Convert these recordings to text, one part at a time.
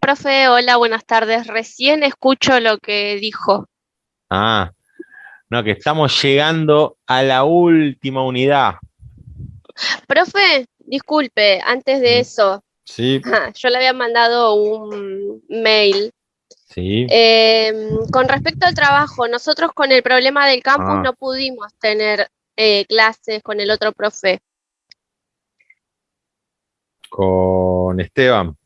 Profe, hola, buenas tardes. Recién escucho lo que dijo. Ah, no, que estamos llegando a la última unidad. Profe, disculpe, antes de Mm, eso, sí, yo le había mandado un mail. sí. Con respecto al trabajo, nosotros con el problema del campus Ah, no pudimos tener clases con el otro profe. con Esteban.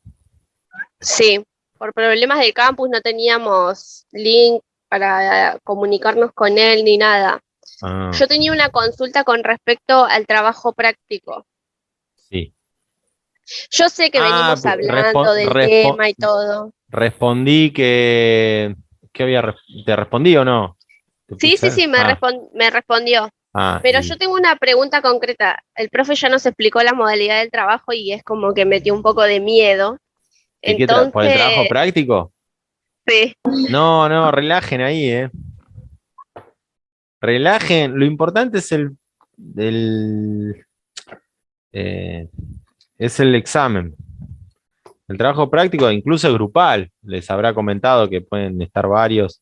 Sí, por problemas del campus no teníamos link para comunicarnos con él ni nada. Ah, Yo tenía una consulta con respecto al trabajo práctico. sí. Yo sé que Ah, venimos hablando del tema y todo. respondí que... ¿Te respondí o no? ¿Te Sí, puse? sí, sí, me respondió. Pero yo Y... tengo una pregunta concreta. El profe ya nos explicó la modalidad del trabajo y es como que metió un poco de miedo. ¿Por el trabajo Entonces, práctico? sí. No, no, relajen ahí, eh. Relajen. Lo importante el, eh, es el examen. El trabajo práctico, incluso grupal, les habrá comentado que pueden estar varios.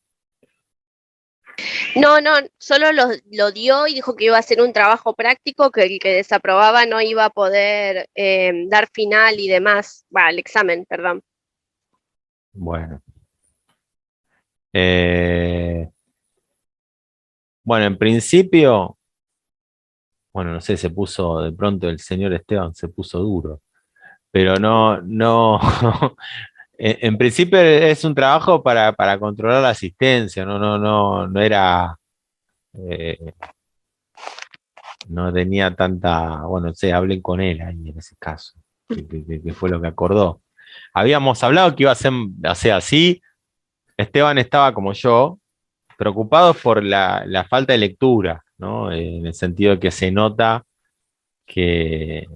No, no, solo lo dio y dijo que iba a hacer un trabajo práctico, que el que desaprobaba no iba a poder dar final y demás. Va, el examen, perdón. Bueno, eh, bueno, en principio, bueno, no sé, se puso, de pronto el señor Esteban se puso duro, pero no, no, en principio es un trabajo para controlar la asistencia, no, no, no, no era, eh, no tenía tanta, bueno, no sé, hablen con él ahí en ese caso, que fue lo que acordó. Habíamos hablado que iba a ser, o sea, así, Esteban estaba como yo, preocupados por la falta de lectura, ¿no? En el sentido de que se nota que,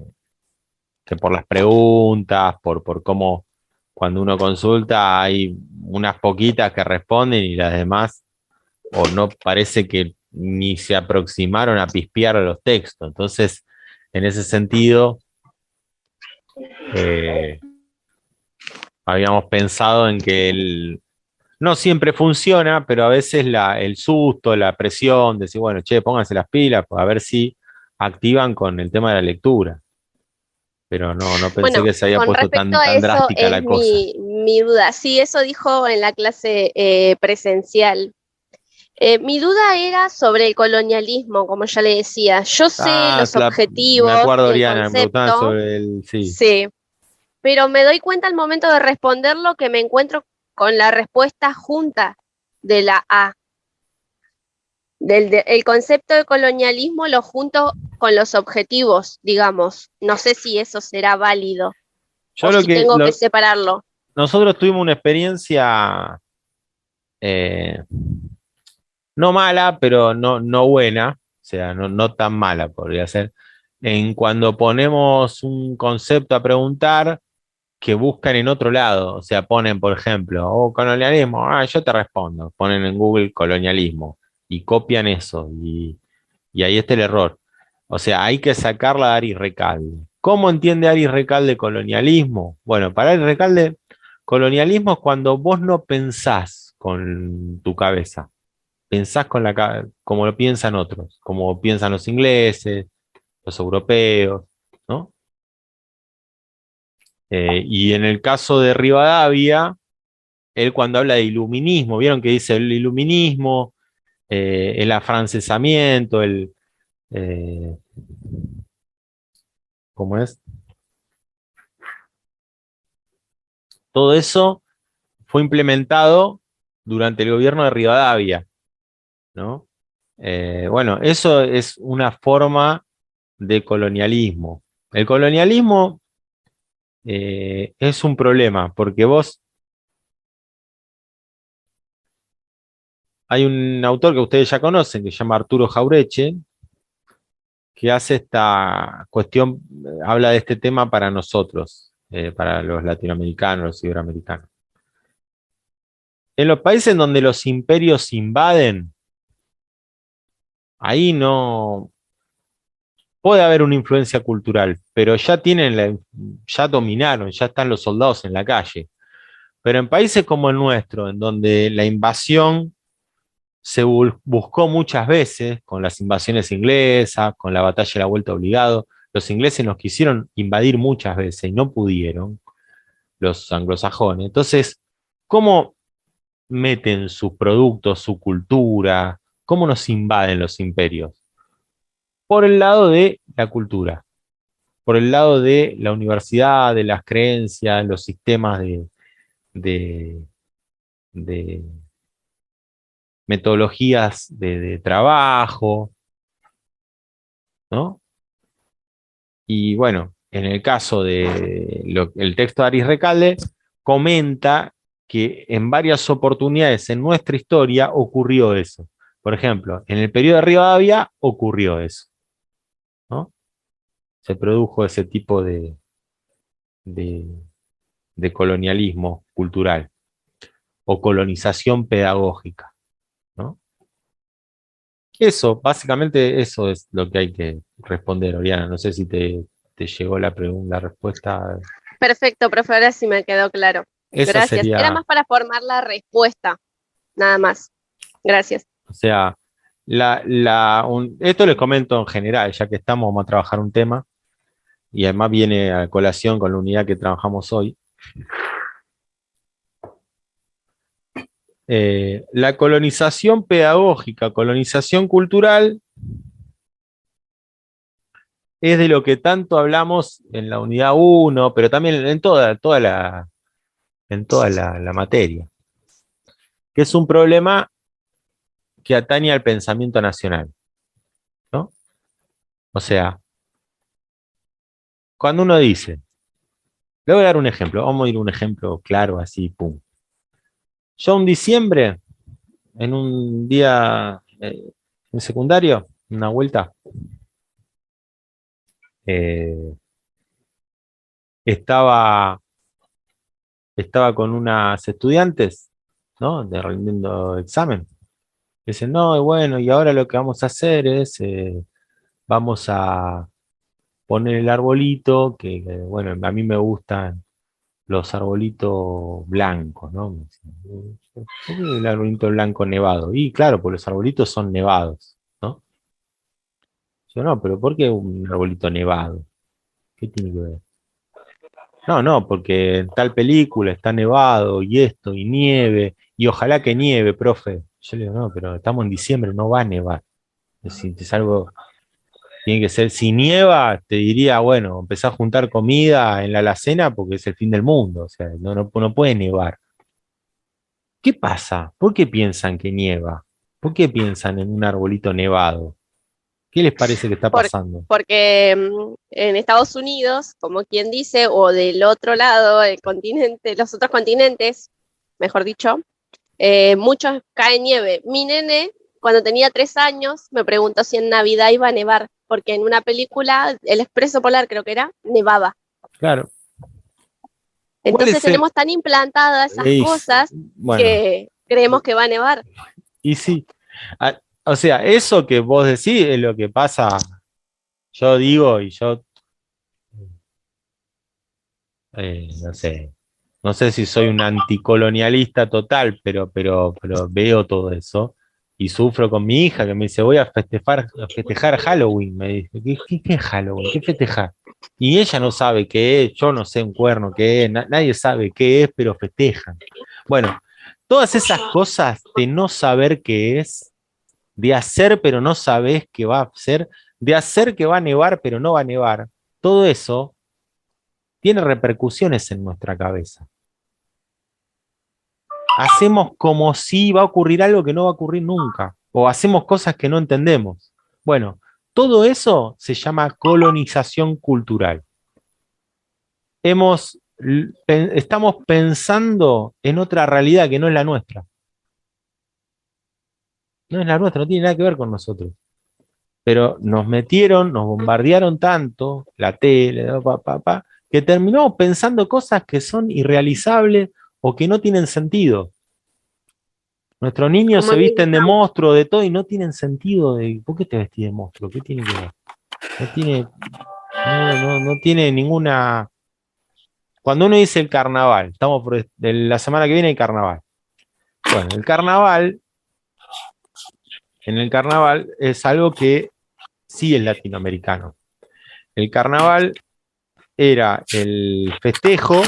que por las preguntas, por cómo cuando uno consulta hay unas poquitas que responden y las demás, o no parece que ni se aproximaron a pispear a los textos. Entonces, en ese sentido, eh, habíamos pensado en que no siempre funciona, pero a veces el susto, la presión, decir, bueno, che, pónganse las pilas, pues, a ver si activan con el tema de la lectura. Pero no, no pensé Bueno, que se había con puesto respecto a tan eso drástica es la cosa. mi duda. Sí, eso dijo en la clase presencial. Mi duda era sobre el colonialismo, como ya le decía. Yo sé Ah, los me objetivos acuerdo, y el Oriana, me preguntaban concepto, sobre el, sí. sí, pero me doy cuenta al momento de responderlo que me encuentro con la respuesta junta de la A. El concepto de colonialismo lo junto con los objetivos, digamos. No sé si eso será válido Yo o lo si que, tengo que lo, separarlo. nosotros tuvimos una experiencia eh, no mala, pero no, no buena, o sea, no, no tan mala podría ser, en cuando ponemos un concepto a preguntar que buscan en otro lado, o sea, ponen, por ejemplo, oh, colonialismo, ah, yo te respondo, ponen en Google colonialismo y copian eso, y ahí está el error. O sea, hay que sacarla de Ari Recalde. ¿Cómo entiende Ari Recalde colonialismo? Bueno, para Ari Recalde, colonialismo es cuando vos no pensás con tu cabeza, pensás con como lo piensan otros, como piensan los ingleses, los europeos, ¿no? Y en el caso de Rivadavia, él cuando habla de iluminismo, vieron que dice el iluminismo, el afrancesamiento, eh, ¿cómo es? Todo eso fue implementado durante el gobierno de Rivadavia, ¿no? Bueno, eso es una forma de colonialismo. El colonialismo es un problema, porque hay un autor que ustedes ya conocen, que se llama Arturo Jaureche, que hace esta cuestión, habla de este tema para nosotros, para los latinoamericanos, los iberoamericanos. En los países en donde los imperios invaden, ahí no puede haber una influencia cultural, pero ya dominaron, ya están los soldados en la calle. Pero en países como el nuestro, en donde la invasión se buscó muchas veces, con las invasiones inglesas, con la batalla de la Vuelta Obligado, los ingleses nos quisieron invadir muchas veces y no pudieron, los anglosajones. Entonces, ¿cómo meten sus productos, su cultura? ¿Cómo nos invaden los imperios? Por el lado de la cultura, por el lado de la universidad, de las creencias, los sistemas de, de metodologías de trabajo, ¿no? Y bueno, en el caso el texto de Aris Recalde, comenta que en varias oportunidades en nuestra historia ocurrió eso. Por ejemplo, en el periodo de Rivadavia ocurrió eso, ¿no? Se produjo ese tipo de, de colonialismo cultural o colonización pedagógica, ¿no? Eso, básicamente eso es lo que hay que responder, Oriana. No sé si te llegó la pregunta, la respuesta. Perfecto, profe, ahora sí me quedó claro. Esa Gracias. Era sería, más para formar la respuesta, nada más. Gracias. o sea, esto les comento en general, ya que estamos, vamos a trabajar un tema, y además viene a colación con la unidad que trabajamos hoy. La colonización pedagógica, colonización cultural, es de lo que tanto hablamos en la unidad uno, pero también en toda la materia, que es un problema que atañe al pensamiento nacional, ¿no? O sea, cuando uno dice, le voy a dar un ejemplo, vamos a ir a un ejemplo claro, así, pum. Yo un diciembre, en un día en secundario, una vuelta, eh, estaba, estaba con unas estudiantes, ¿no? Rindiendo examen. Dicen, no, y bueno, y ahora lo que vamos a hacer es, vamos a poner el arbolito, bueno, a mí me gustan los arbolitos blancos, ¿no? ¿Por qué el arbolito blanco nevado? Y claro, pues los arbolitos son nevados, ¿no? Yo no, pero ¿por qué un arbolito nevado? ¿Qué tiene que ver? No, no, porque en tal película está nevado y esto, y nieve, y ojalá que nieve, profe. Yo le digo, no, pero estamos en diciembre, no va a nevar. Es algo, tiene que ser, si nieva, te diría, bueno, empezá a juntar comida en la alacena porque es el fin del mundo, o sea, no puede nevar. ¿Qué pasa? ¿Por qué piensan que nieva? ¿Por qué piensan en un arbolito nevado? ¿Qué les parece que está Por- pasando? Porque en Estados Unidos, como quien dice, o del otro lado, el continente, los otros continentes, mejor dicho, muchos cae nieve. Mi nene, cuando tenía 3 años, me preguntó si en Navidad iba a nevar, porque en una película, El Expreso Polar creo que era, nevaba. Claro. ¿Cuál Entonces es el...? tenemos tan implantadas esas cosas Bueno, que creemos que va a nevar. y sí. O sea, eso que vos decís es lo que pasa, yo digo, y yo, no sé si soy un anticolonialista total, pero veo todo eso y sufro con mi hija que me dice, voy a festejar Halloween. Me dice, ¿qué es Halloween? ¿Qué festejar? Y ella no sabe qué es, yo no sé un cuerno qué es, nadie sabe qué es, pero festejan. Bueno, todas esas cosas de no saber qué es, de hacer pero no sabes qué va a ser, de hacer que va a nevar pero no va a nevar, todo eso tiene repercusiones en nuestra cabeza. Hacemos como si va a ocurrir algo que no va a ocurrir nunca, o hacemos cosas que no entendemos. Bueno, todo eso se llama colonización cultural. Estamos pensando en otra realidad que no es la nuestra. No es la nuestra, no tiene nada que ver con nosotros. Pero nos metieron, nos bombardearon tanto, la tele, que terminamos pensando cosas que son irrealizables o que no tienen sentido. Nuestros niños Como se el visten de Mickey Mouse. monstruo, de todo, y no tienen sentido de ¿por qué te vestís de monstruo? ¿Qué tiene que ver? No tiene, no tiene ninguna. Cuando uno dice el carnaval, estamos la semana que viene hay carnaval. Bueno, en el carnaval es algo que sí es latinoamericano. El carnaval era el festejo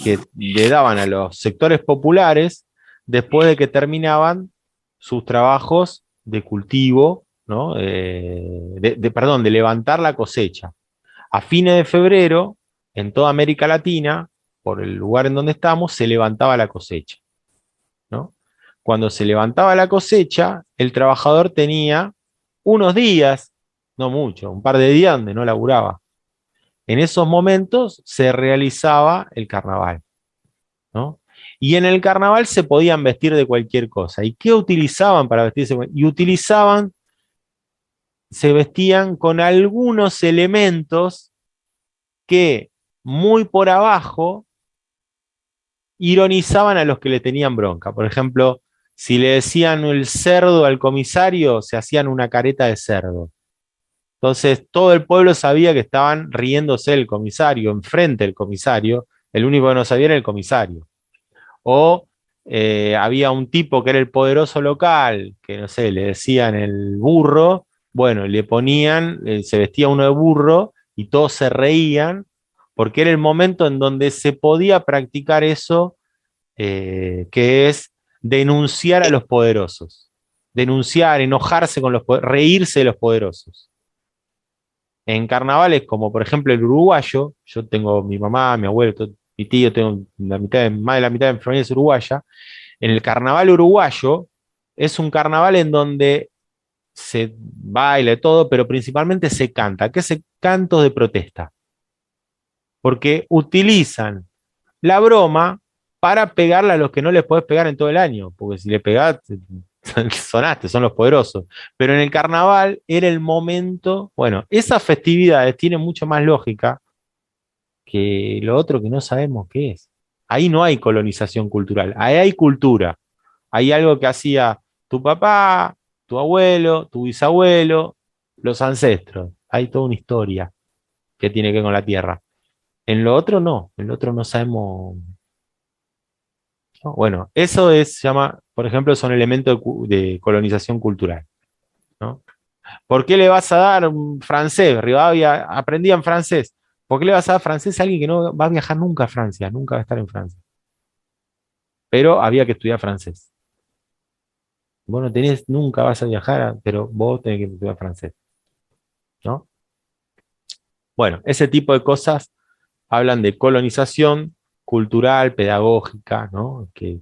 que le daban a los sectores populares después de que terminaban sus trabajos de cultivo, ¿no? Perdón, de levantar la cosecha. A fines de febrero, en toda América Latina, por el lugar en donde estamos, se levantaba la cosecha, ¿no? Cuando se levantaba la cosecha, el trabajador tenía unos días, no mucho, un par de días donde no laburaba. En esos momentos se realizaba el carnaval, ¿no? Y en el carnaval se podían vestir de cualquier cosa. ¿Y qué utilizaban para vestirse? Y se vestían con algunos elementos que muy por abajo ironizaban a los que le tenían bronca. Por ejemplo, si le decían el cerdo al comisario, se hacían una careta de cerdo. Entonces todo el pueblo sabía que estaban riéndose del comisario, enfrente del comisario, el único que no sabía era el comisario. O había un tipo que era el poderoso local, que no sé, le decían el burro, bueno, le ponían, se vestía uno de burro y todos se reían, porque era el momento en donde se podía practicar eso, que es denunciar a los poderosos, denunciar, enojarse con reírse de los poderosos. En carnavales, como por ejemplo el uruguayo, yo tengo mi mamá, mi abuelo, mi tío, tengo más de la mitad de mi familia es uruguaya. En el carnaval uruguayo es un carnaval en donde se baila y todo, pero principalmente se canta. ¿Qué es cantos de protesta? Porque utilizan la broma para pegarle a los que no les podés pegar en todo el año, porque si le pegás, sonaste, son los poderosos. Pero en el carnaval era el momento, bueno, esas festividades tienen mucho más lógica que lo otro que no sabemos qué es. Ahí no hay colonización cultural, ahí hay cultura. Hay algo que hacía tu papá, tu abuelo, tu bisabuelo, los ancestros. Hay toda una historia que tiene que ver con la tierra. En lo otro no sabemos. ¿No? Bueno, eso se llama, por ejemplo, son elementos de colonización cultural, ¿no? ¿Por qué le vas a dar un francés? Rivadavia aprendían francés. ¿Por qué le vas a dar francés a alguien que no va a viajar nunca a Francia? Nunca va a estar en Francia. Pero había que estudiar francés. Vos no tenés, nunca vas a viajar, pero vos tenés que estudiar francés, ¿no? Bueno, ese tipo de cosas hablan de colonización cultural, pedagógica, ¿no? Que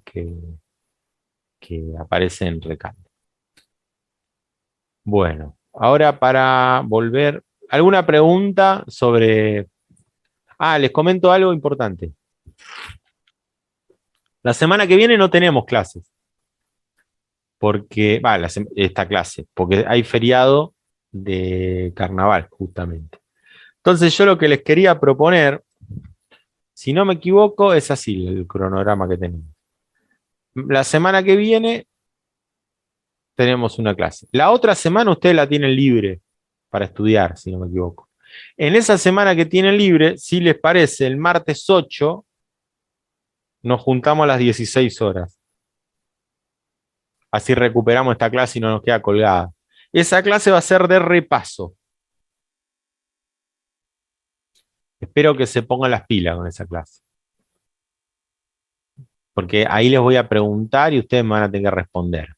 aparece en Recalde. Bueno, ahora para volver, ¿alguna pregunta sobre... Ah, les comento algo importante. La semana que viene no tenemos clases, porque, esta clase, porque hay feriado de carnaval, justamente. Entonces yo lo que les quería proponer, si no me equivoco, es así el cronograma que tenemos. La semana que viene tenemos una clase. La otra semana ustedes la tienen libre para estudiar, si no me equivoco. En esa semana que tienen libre, si les parece, el martes 8 nos juntamos a las 16 horas. Así recuperamos esta clase y no nos queda colgada. Esa clase va a ser de repaso. Espero que se pongan las pilas con esa clase. Porque ahí les voy a preguntar y ustedes me van a tener que responder.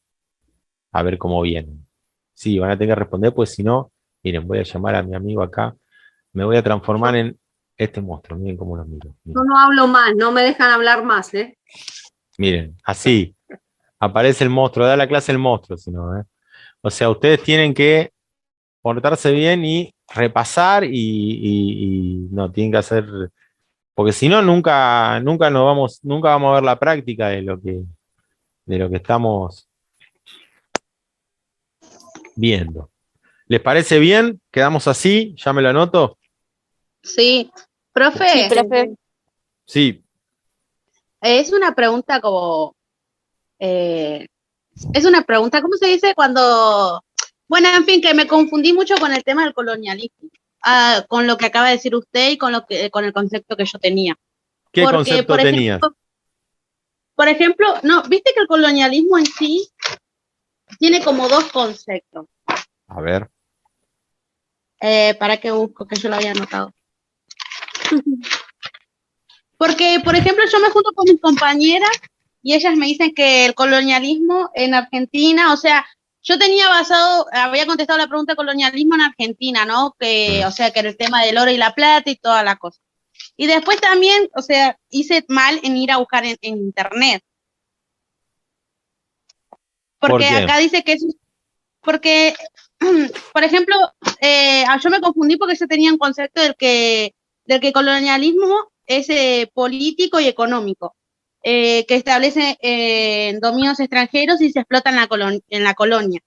A ver cómo vienen. Sí, van a tener que responder, pues si no, miren, voy a llamar a mi amigo acá. Me voy a transformar en este monstruo. Miren cómo lo miro. Yo no hablo más, no me dejan hablar más, ¿eh? Miren, así. Aparece el monstruo, da la clase el monstruo, si no, ¿eh? O sea, ustedes tienen que portarse bien y repasar y no, tienen que hacer, porque si no, nunca vamos a ver la práctica de lo que estamos viendo. ¿Les parece bien? ¿Quedamos así? ¿Ya me lo anoto? Sí. Profe, Sí, profe. Sí, es una pregunta como Es una pregunta, ¿cómo se dice? Cuando, bueno, en fin, que me confundí mucho con el tema del colonialismo, con lo que acaba de decir usted y con el concepto que yo tenía. ¿Qué Porque, concepto tenías? por ejemplo, no, viste que el colonialismo en sí tiene como dos conceptos. A ver. ¿Para qué busco? Que yo lo había anotado. Porque, por ejemplo, yo me junto con mis compañeras y ellas me dicen que el colonialismo en Argentina, o sea, yo había contestado la pregunta de colonialismo en Argentina, ¿no? Que, o sea, que era el tema del oro y la plata y toda la cosa. Y después también, o sea, hice mal en ir a buscar en internet. Porque acá dice que es, porque, por ejemplo, yo me confundí porque yo tenía un concepto del que colonialismo es político y económico, que establece dominios extranjeros y se explota en la colonia.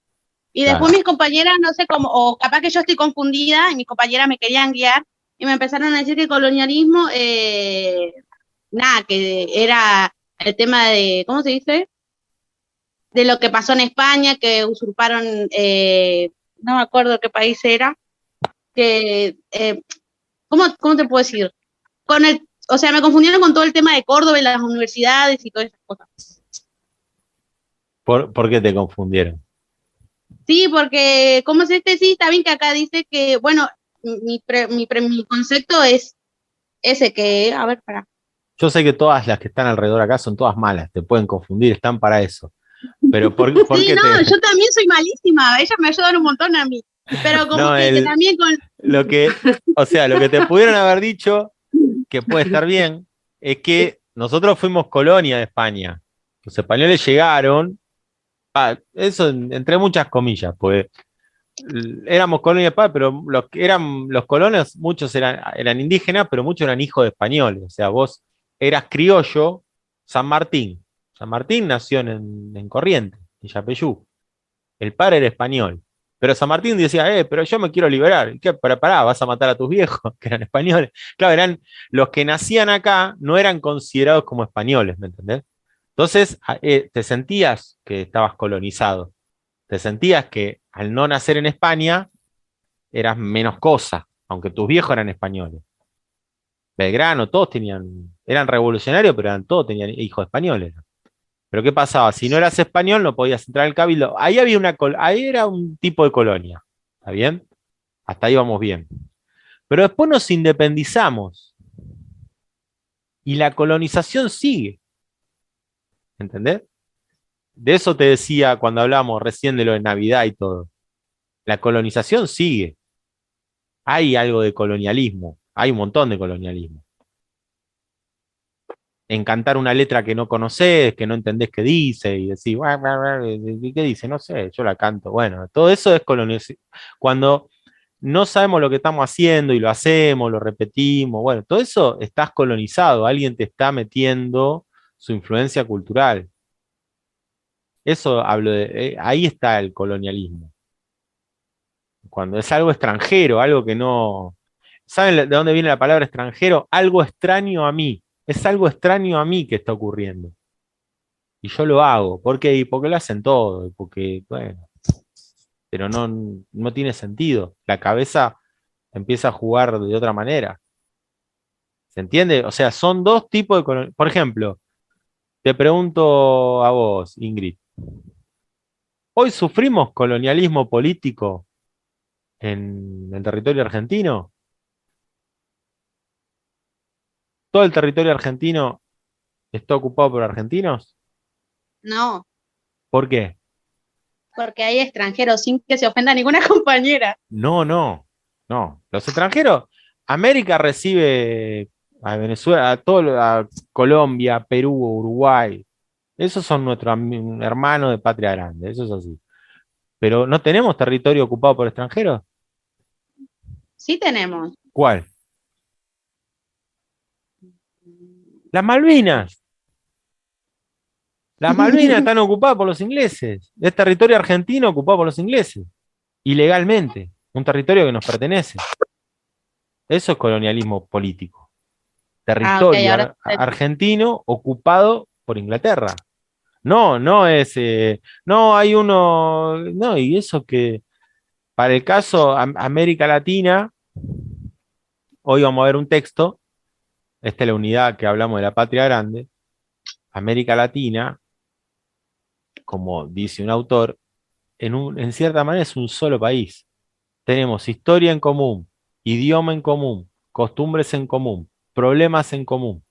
Y después mis compañeras, no sé cómo, o capaz que yo estoy confundida y mis compañeras me querían guiar y me empezaron a decir que el colonialismo, nada, que era el tema de, ¿cómo se dice? De lo que pasó en España, que usurparon, no me acuerdo qué país era, que, ¿cómo te puedo decir? O sea, me confundieron con todo el tema de Córdoba y las universidades y todas esas cosas. ¿Por qué te confundieron? Sí, porque, ¿cómo se dice? Sí, está bien que acá dice que, bueno, mi concepto es ese, que, a ver, para. Yo sé que todas las que están alrededor acá son todas malas, te pueden confundir, están para eso. Pero ¿por sí, qué no, yo también soy malísima, ellas me ayudan un montón a mí, pero como no, que también con... O sea, lo que te pudieron haber dicho, que puede estar bien, es que nosotros fuimos colonia de España. Los españoles llegaron, eso entre muchas comillas, pues éramos colonia de España, pero los que eran los colonos, muchos eran indígenas, pero muchos eran hijos de españoles. O sea, vos eras criollo, San Martín. San Martín nació en Corrientes, en Yapeyú. El padre era español. Pero San Martín decía, pero yo me quiero liberar. ¿Qué? Pará, vas a matar a tus viejos, que eran españoles. Claro, eran los que nacían acá, no eran considerados como españoles, ¿me entendés? Entonces, te sentías que estabas colonizado. Te sentías que al no nacer en España eras menos cosa, aunque tus viejos eran españoles. Belgrano, todos eran revolucionarios, pero todos tenían hijos españoles. Pero ¿qué pasaba? Si no eras español, no podías entrar al cabildo. Ahí había ahí era un tipo de colonia. ¿Está bien? Hasta ahí vamos bien. Pero después nos independizamos. Y la colonización sigue. ¿Entendés? De eso te decía cuando hablamos recién de lo de Navidad y todo. La colonización sigue. Hay algo de colonialismo. Hay un montón de colonialismo. En cantar una letra que no conoces, que no entendés qué dice, y decís, ¿qué dice? No sé, yo la canto. Bueno, todo eso es colonización. Cuando no sabemos lo que estamos haciendo y lo hacemos, lo repetimos, bueno, todo eso estás colonizado, alguien te está metiendo su influencia cultural. Eso hablo de, ahí está el colonialismo. Cuando es algo extranjero, algo que no... ¿Saben de dónde viene la palabra extranjero? Algo extraño a mí. Es algo extraño a mí que está ocurriendo. Y yo lo hago. ¿Por qué? Porque lo hacen todo. Porque, bueno, pero no tiene sentido. La cabeza empieza a jugar de otra manera. ¿Se entiende? O sea, son dos tipos de... Por ejemplo, te pregunto a vos, Ingrid. ¿Hoy sufrimos colonialismo político en el territorio argentino? ¿Todo el territorio argentino está ocupado por argentinos? No, ¿Por qué? porque hay extranjeros, sin que se ofenda a ninguna compañera. No. Los extranjeros, América recibe a Venezuela, a Colombia, Perú, Uruguay. Esos son nuestros hermanos de patria grande, eso es así. Pero ¿no tenemos territorio ocupado por extranjeros? Sí tenemos. ¿Cuál? Las Malvinas. Las Malvinas están ocupadas por los ingleses. Es territorio argentino ocupado por los ingleses. Ilegalmente. Un territorio que nos pertenece. Eso es colonialismo político. Territorio Okay, argentino ocupado por Inglaterra. No es, no hay uno, no, y eso que para el caso América Latina, hoy vamos a ver un texto, esta es la unidad que hablamos de la patria grande, América Latina, como dice un autor, en cierta manera es un solo país. Tenemos historia en común, idioma en común, costumbres en común, problemas en común.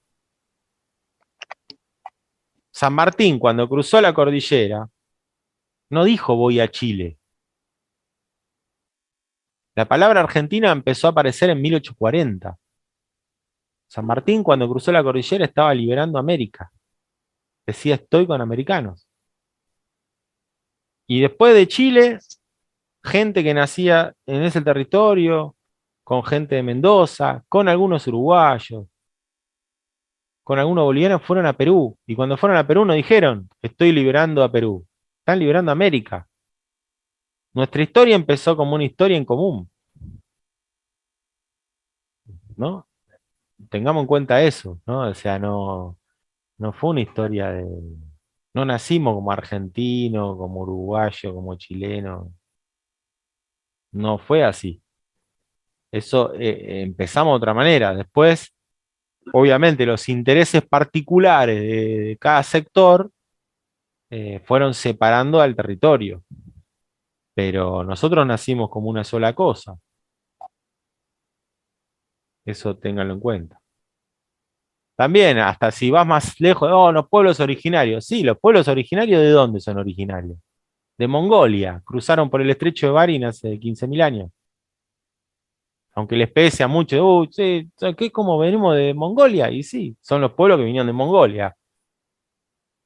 San Martín, cuando cruzó la cordillera, no dijo voy a Chile. La palabra Argentina empezó a aparecer en 1840. San Martín, cuando cruzó la cordillera, estaba liberando América. Decía estoy con americanos. Y después de Chile, gente que nacía en ese territorio, con gente de Mendoza, con algunos uruguayos, con algunos bolivianos, fueron a Perú. Y cuando fueron a Perú no dijeron, estoy liberando a Perú. Están liberando a América. Nuestra historia empezó como una historia en común, ¿no? Tengamos en cuenta eso, ¿no? O sea, no fue una historia de... No nacimos como argentino, como uruguayo, como chileno. No fue así. Eso empezamos de otra manera. Después, obviamente, los intereses particulares de cada sector fueron separando al territorio. Pero nosotros nacimos como una sola cosa. Eso ténganlo en cuenta. También, hasta si vas más lejos, oh, los pueblos originarios. Sí, los pueblos originarios, ¿de dónde son originarios? De Mongolia. Cruzaron por el estrecho de Bering hace 15.000 años. Aunque les pese a muchos, sí, ¿qué? ¿Cómo venimos de Mongolia? Y sí, son los pueblos que vinieron de Mongolia.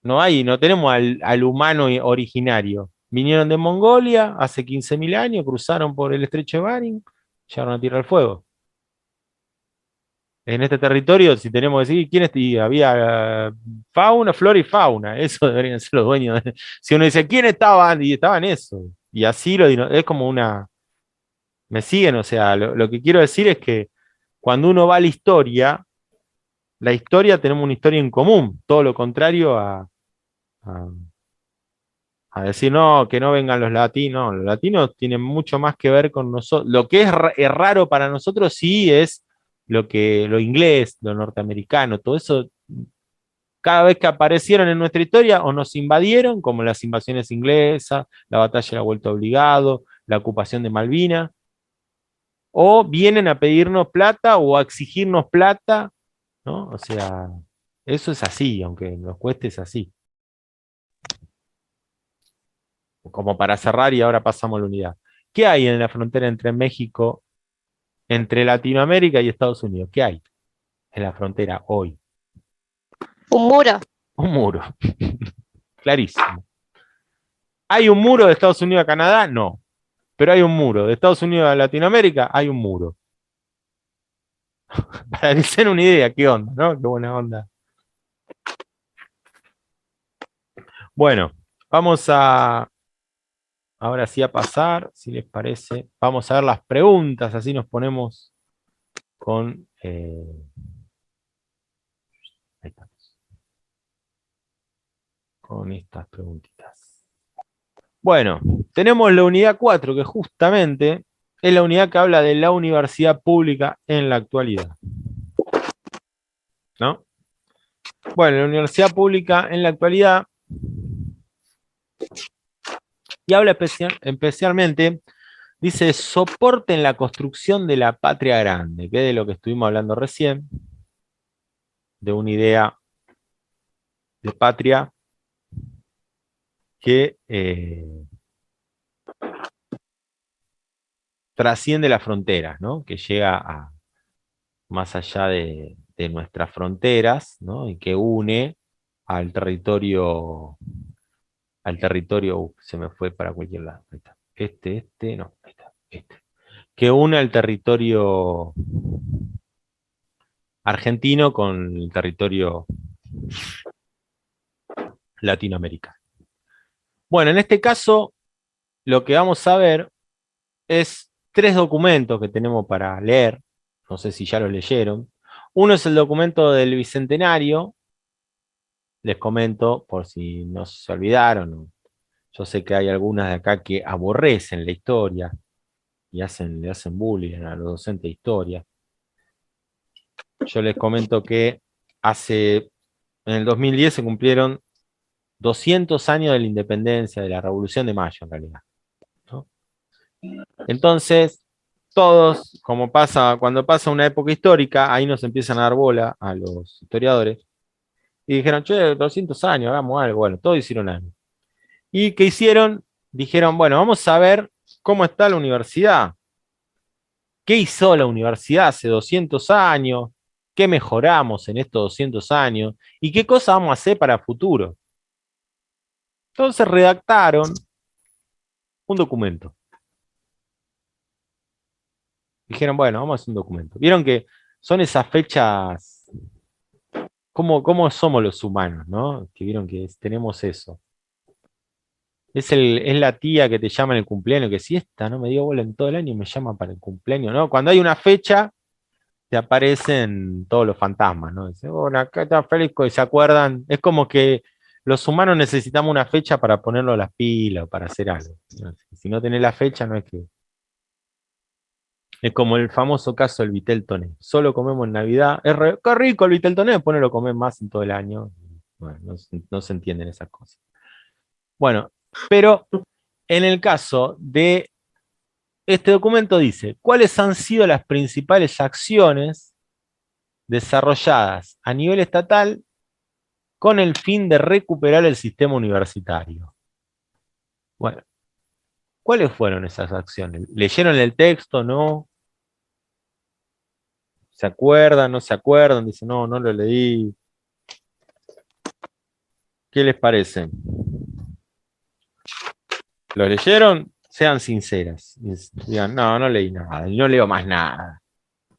No tenemos al humano originario. Vinieron de Mongolia hace 15.000 años, cruzaron por el estrecho de Bering, llegaron a Tierra del Fuego. En este territorio, si tenemos que decir quiénes, había fauna, flora y fauna, eso deberían ser los dueños. Si uno dice, ¿quién estaban? Y estaban eso. Y así es como una... ¿Me siguen? O sea, lo que quiero decir es que cuando uno va a la historia tenemos una historia en común, todo lo contrario a, a decir, no, que no vengan los latinos. Los latinos tienen mucho más que ver con nosotros. Lo que es raro para nosotros sí es lo inglés, lo norteamericano, todo eso, cada vez que aparecieron en nuestra historia o nos invadieron, como las invasiones inglesas, la batalla de la Vuelta Obligado, la ocupación de Malvinas, o vienen a pedirnos plata o a exigirnos plata, ¿no? O sea, eso es así, aunque nos cueste, es así. Como para cerrar y ahora pasamos a la unidad. ¿Qué hay en la frontera entre México, entre Latinoamérica y Estados Unidos? ¿Qué hay en la frontera hoy? Un muro. Un muro. Clarísimo. ¿Hay un muro de Estados Unidos a Canadá? No. Pero hay un muro. De Estados Unidos a Latinoamérica hay un muro. Para que se den una idea, qué onda, ¿no? Qué buena onda. Bueno, vamos a ahora sí a pasar, si les parece. Vamos a ver las preguntas, así nos ponemos con... ahí estamos. Con estas preguntitas. Bueno, tenemos la unidad 4, que justamente es la unidad que habla de la universidad pública en la actualidad. ¿No? Bueno, la universidad pública en la actualidad, y habla especialmente, dice, soporte en la construcción de la patria grande, que es de lo que estuvimos hablando recién, de una idea de patria que trasciende las fronteras, ¿no? Que llega a más allá de nuestras fronteras, ¿no? Y que une al territorio, se me fue para cualquier lado. Ahí está. No, ahí está, que une al territorio argentino con el territorio latinoamericano. Bueno, en este caso, lo que vamos a ver es 3 documentos que tenemos para leer. No sé si ya lo leyeron. Uno es el documento del Bicentenario, les comento por si no se olvidaron. Yo sé que hay algunas de acá que aborrecen la historia y le hacen bullying a los docentes de historia. Yo les comento que en el 2010 se cumplieron 200 años de la independencia, de la Revolución de Mayo, en realidad, ¿no? Entonces, todos, cuando pasa una época histórica, ahí nos empiezan a dar bola a los historiadores, y dijeron, che, 200 años, hagamos algo. Bueno, todos hicieron algo. ¿Y qué hicieron? Dijeron, bueno, vamos a ver cómo está la universidad. ¿Qué hizo la universidad hace 200 años? ¿Qué mejoramos en estos 200 años? ¿Y qué cosas vamos a hacer para el futuro? Entonces redactaron un documento. Dijeron, bueno, vamos a hacer un documento. Vieron que son esas fechas, cómo somos los humanos, ¿no? Que vieron que tenemos eso. Es la tía que te llama en el cumpleaños, que si esta no me dio bola en todo el año y me llama para el cumpleaños, ¿no? Cuando hay una fecha, te aparecen todos los fantasmas, ¿no? Dice, hola, acá está Félix, y se acuerdan. Es como que los humanos necesitamos una fecha para ponerlo a las pilas o para hacer algo, ¿no? Si no tenés la fecha, no es que. Es como el famoso caso del vitel toné. Solo comemos en Navidad. Qué rico el vitel toné, después no lo comes más en todo el año. Bueno, no se entienden esas cosas. Bueno, pero en el caso de este documento dice, ¿cuáles han sido las principales acciones desarrolladas a nivel estatal con el fin de recuperar el sistema universitario? Bueno, ¿cuáles fueron esas acciones? ¿Leyeron el texto? ¿No? ¿Se acuerdan? ¿No se acuerdan? Dicen, no, no lo leí. ¿Qué les parece? ¿Lo leyeron? Sean sinceras. Digan, no, no leí nada. Y no leo más nada.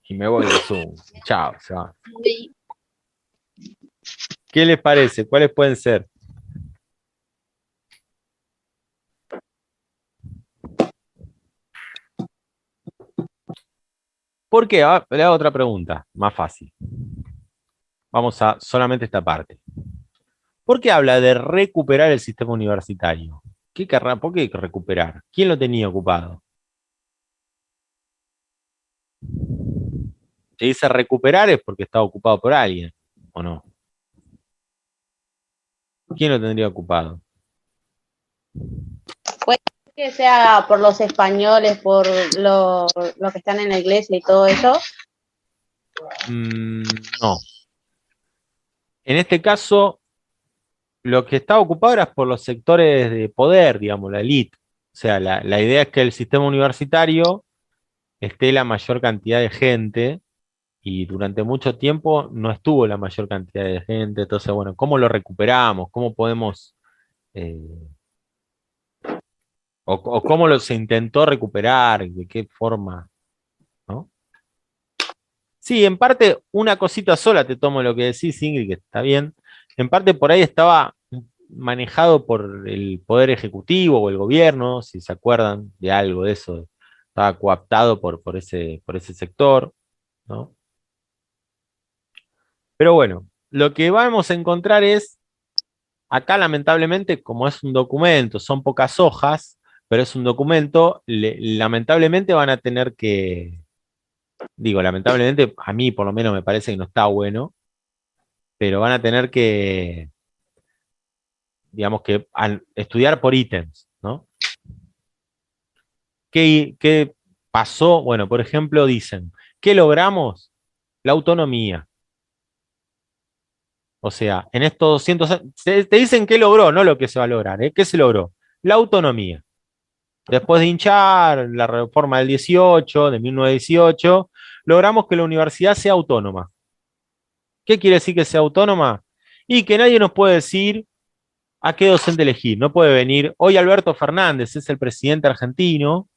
Y me voy de Zoom. Chao, se va. ¿Qué les parece? ¿Cuáles pueden ser? ¿Por qué? Le hago otra pregunta, más fácil. Vamos a solamente esta parte. ¿Por qué habla de recuperar el sistema universitario? ¿Por qué recuperar? ¿Quién lo tenía ocupado? Se dice recuperar es porque está ocupado por alguien, ¿o no? ¿Quién lo tendría ocupado? Puede que sea por los españoles, por lo que están en la iglesia y todo eso. No. En este caso, lo que está ocupado era por los sectores de poder, digamos, la élite. O sea, la idea es que el sistema universitario esté la mayor cantidad de gente, y durante mucho tiempo no estuvo la mayor cantidad de gente. Entonces, bueno, ¿cómo lo recuperamos? ¿Cómo podemos, o cómo se intentó recuperar? ¿De qué forma? ¿No? Sí, en parte, una cosita sola te tomo lo que decís, Ingrid, que está bien. En parte por ahí estaba manejado por el Poder Ejecutivo o el gobierno, si se acuerdan de algo de eso. Estaba cooptado por ese sector, ¿no? Pero bueno, lo que vamos a encontrar es, acá lamentablemente, como es un documento, son pocas hojas, pero es un documento, lamentablemente van a tener que, digo, lamentablemente a mí por lo menos me parece que no está bueno, pero van a tener que, digamos que, estudiar por ítems, ¿no? ¿Qué pasó? Bueno, por ejemplo, dicen, ¿qué logramos? La autonomía. O sea, en estos 200 años, te dicen qué logró, no lo que se va a lograr, ¿eh? ¿Qué se logró? La autonomía. Después de hinchar la reforma del 18, de 1918, logramos que la universidad sea autónoma. ¿Qué quiere decir que sea autónoma? Y que nadie nos puede decir a qué docente elegir. No puede venir, hoy Alberto Fernández es el presidente argentino,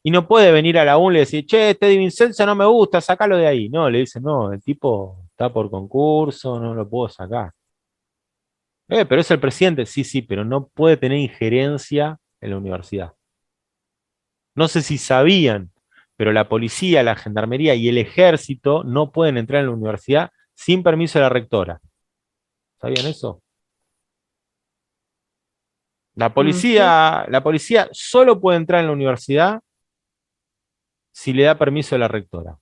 y no puede venir a la UNLE y decir, che, este Di Vincenzo no me gusta, sácalo de ahí. No, le dicen, no, el tipo está por concurso, no lo puedo sacar. Pero es el presidente, sí, sí, pero no puede tener injerencia en la universidad. No sé si sabían, pero la policía, la gendarmería y el ejército no pueden entrar en la universidad sin permiso de la rectora. ¿Sabían eso? La policía solo puede entrar en la universidad si le da permiso a la rectora.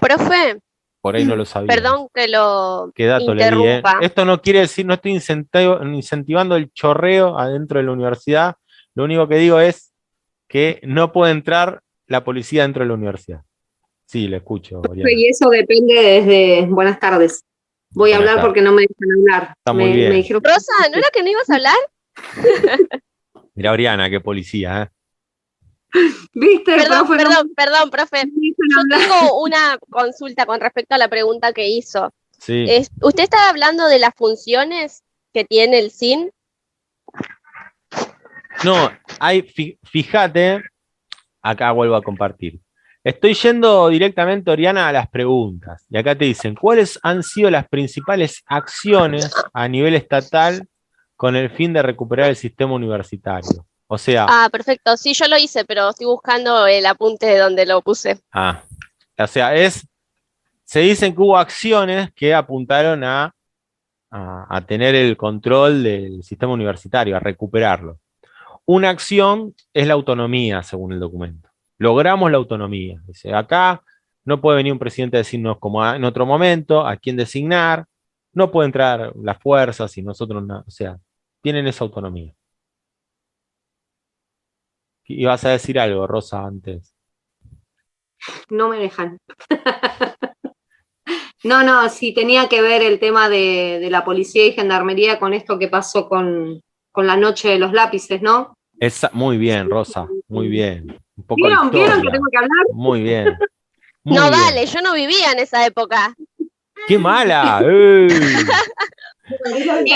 Profe, Por ahí no lo sabía. perdón que lo Qué dato le di, interrumpa. Esto no quiere decir, no estoy incentivando el chorreo adentro de la universidad. Lo único que digo es que no puede entrar la policía dentro de la universidad. Sí, le escucho, Oriana. Y eso depende desde... Buenas tardes. Voy a Buenas hablar tardes. porque no me dejan hablar. Está muy bien. Me dijeron... Rosa, ¿no era que no ibas a hablar? Mirá, Oriana, qué policía, ¿eh? ¿Viste? Perdón, profe. Yo tengo una consulta con respecto a la pregunta que hizo. Sí. ¿Usted estaba hablando de las funciones que tiene el SIN? No, fíjate, acá vuelvo a compartir. Estoy yendo directamente, Oriana, a las preguntas. Y acá te dicen, ¿cuáles han sido las principales acciones a nivel estatal con el fin de recuperar el sistema universitario? O sea... perfecto. Sí, yo lo hice, pero estoy buscando el apunte de donde lo puse. O sea, se dicen que hubo acciones que apuntaron a tener el control del sistema universitario, a recuperarlo. Una acción es la autonomía, según el documento. Logramos la autonomía. Dice, acá no puede venir un presidente a decirnos como en otro momento a quién designar, no puede entrar las fuerzas y nosotros no. O sea, tienen esa autonomía. Ibas a decir algo, Rosa, antes. No me dejan. No, sí, tenía que ver el tema de la policía y gendarmería con esto que pasó con la noche de los lápices, ¿no? Muy bien, Rosa, muy bien. Un poco ¿Vieron que tengo que hablar? Muy bien. Dale, yo no vivía en esa época. ¡Qué mala!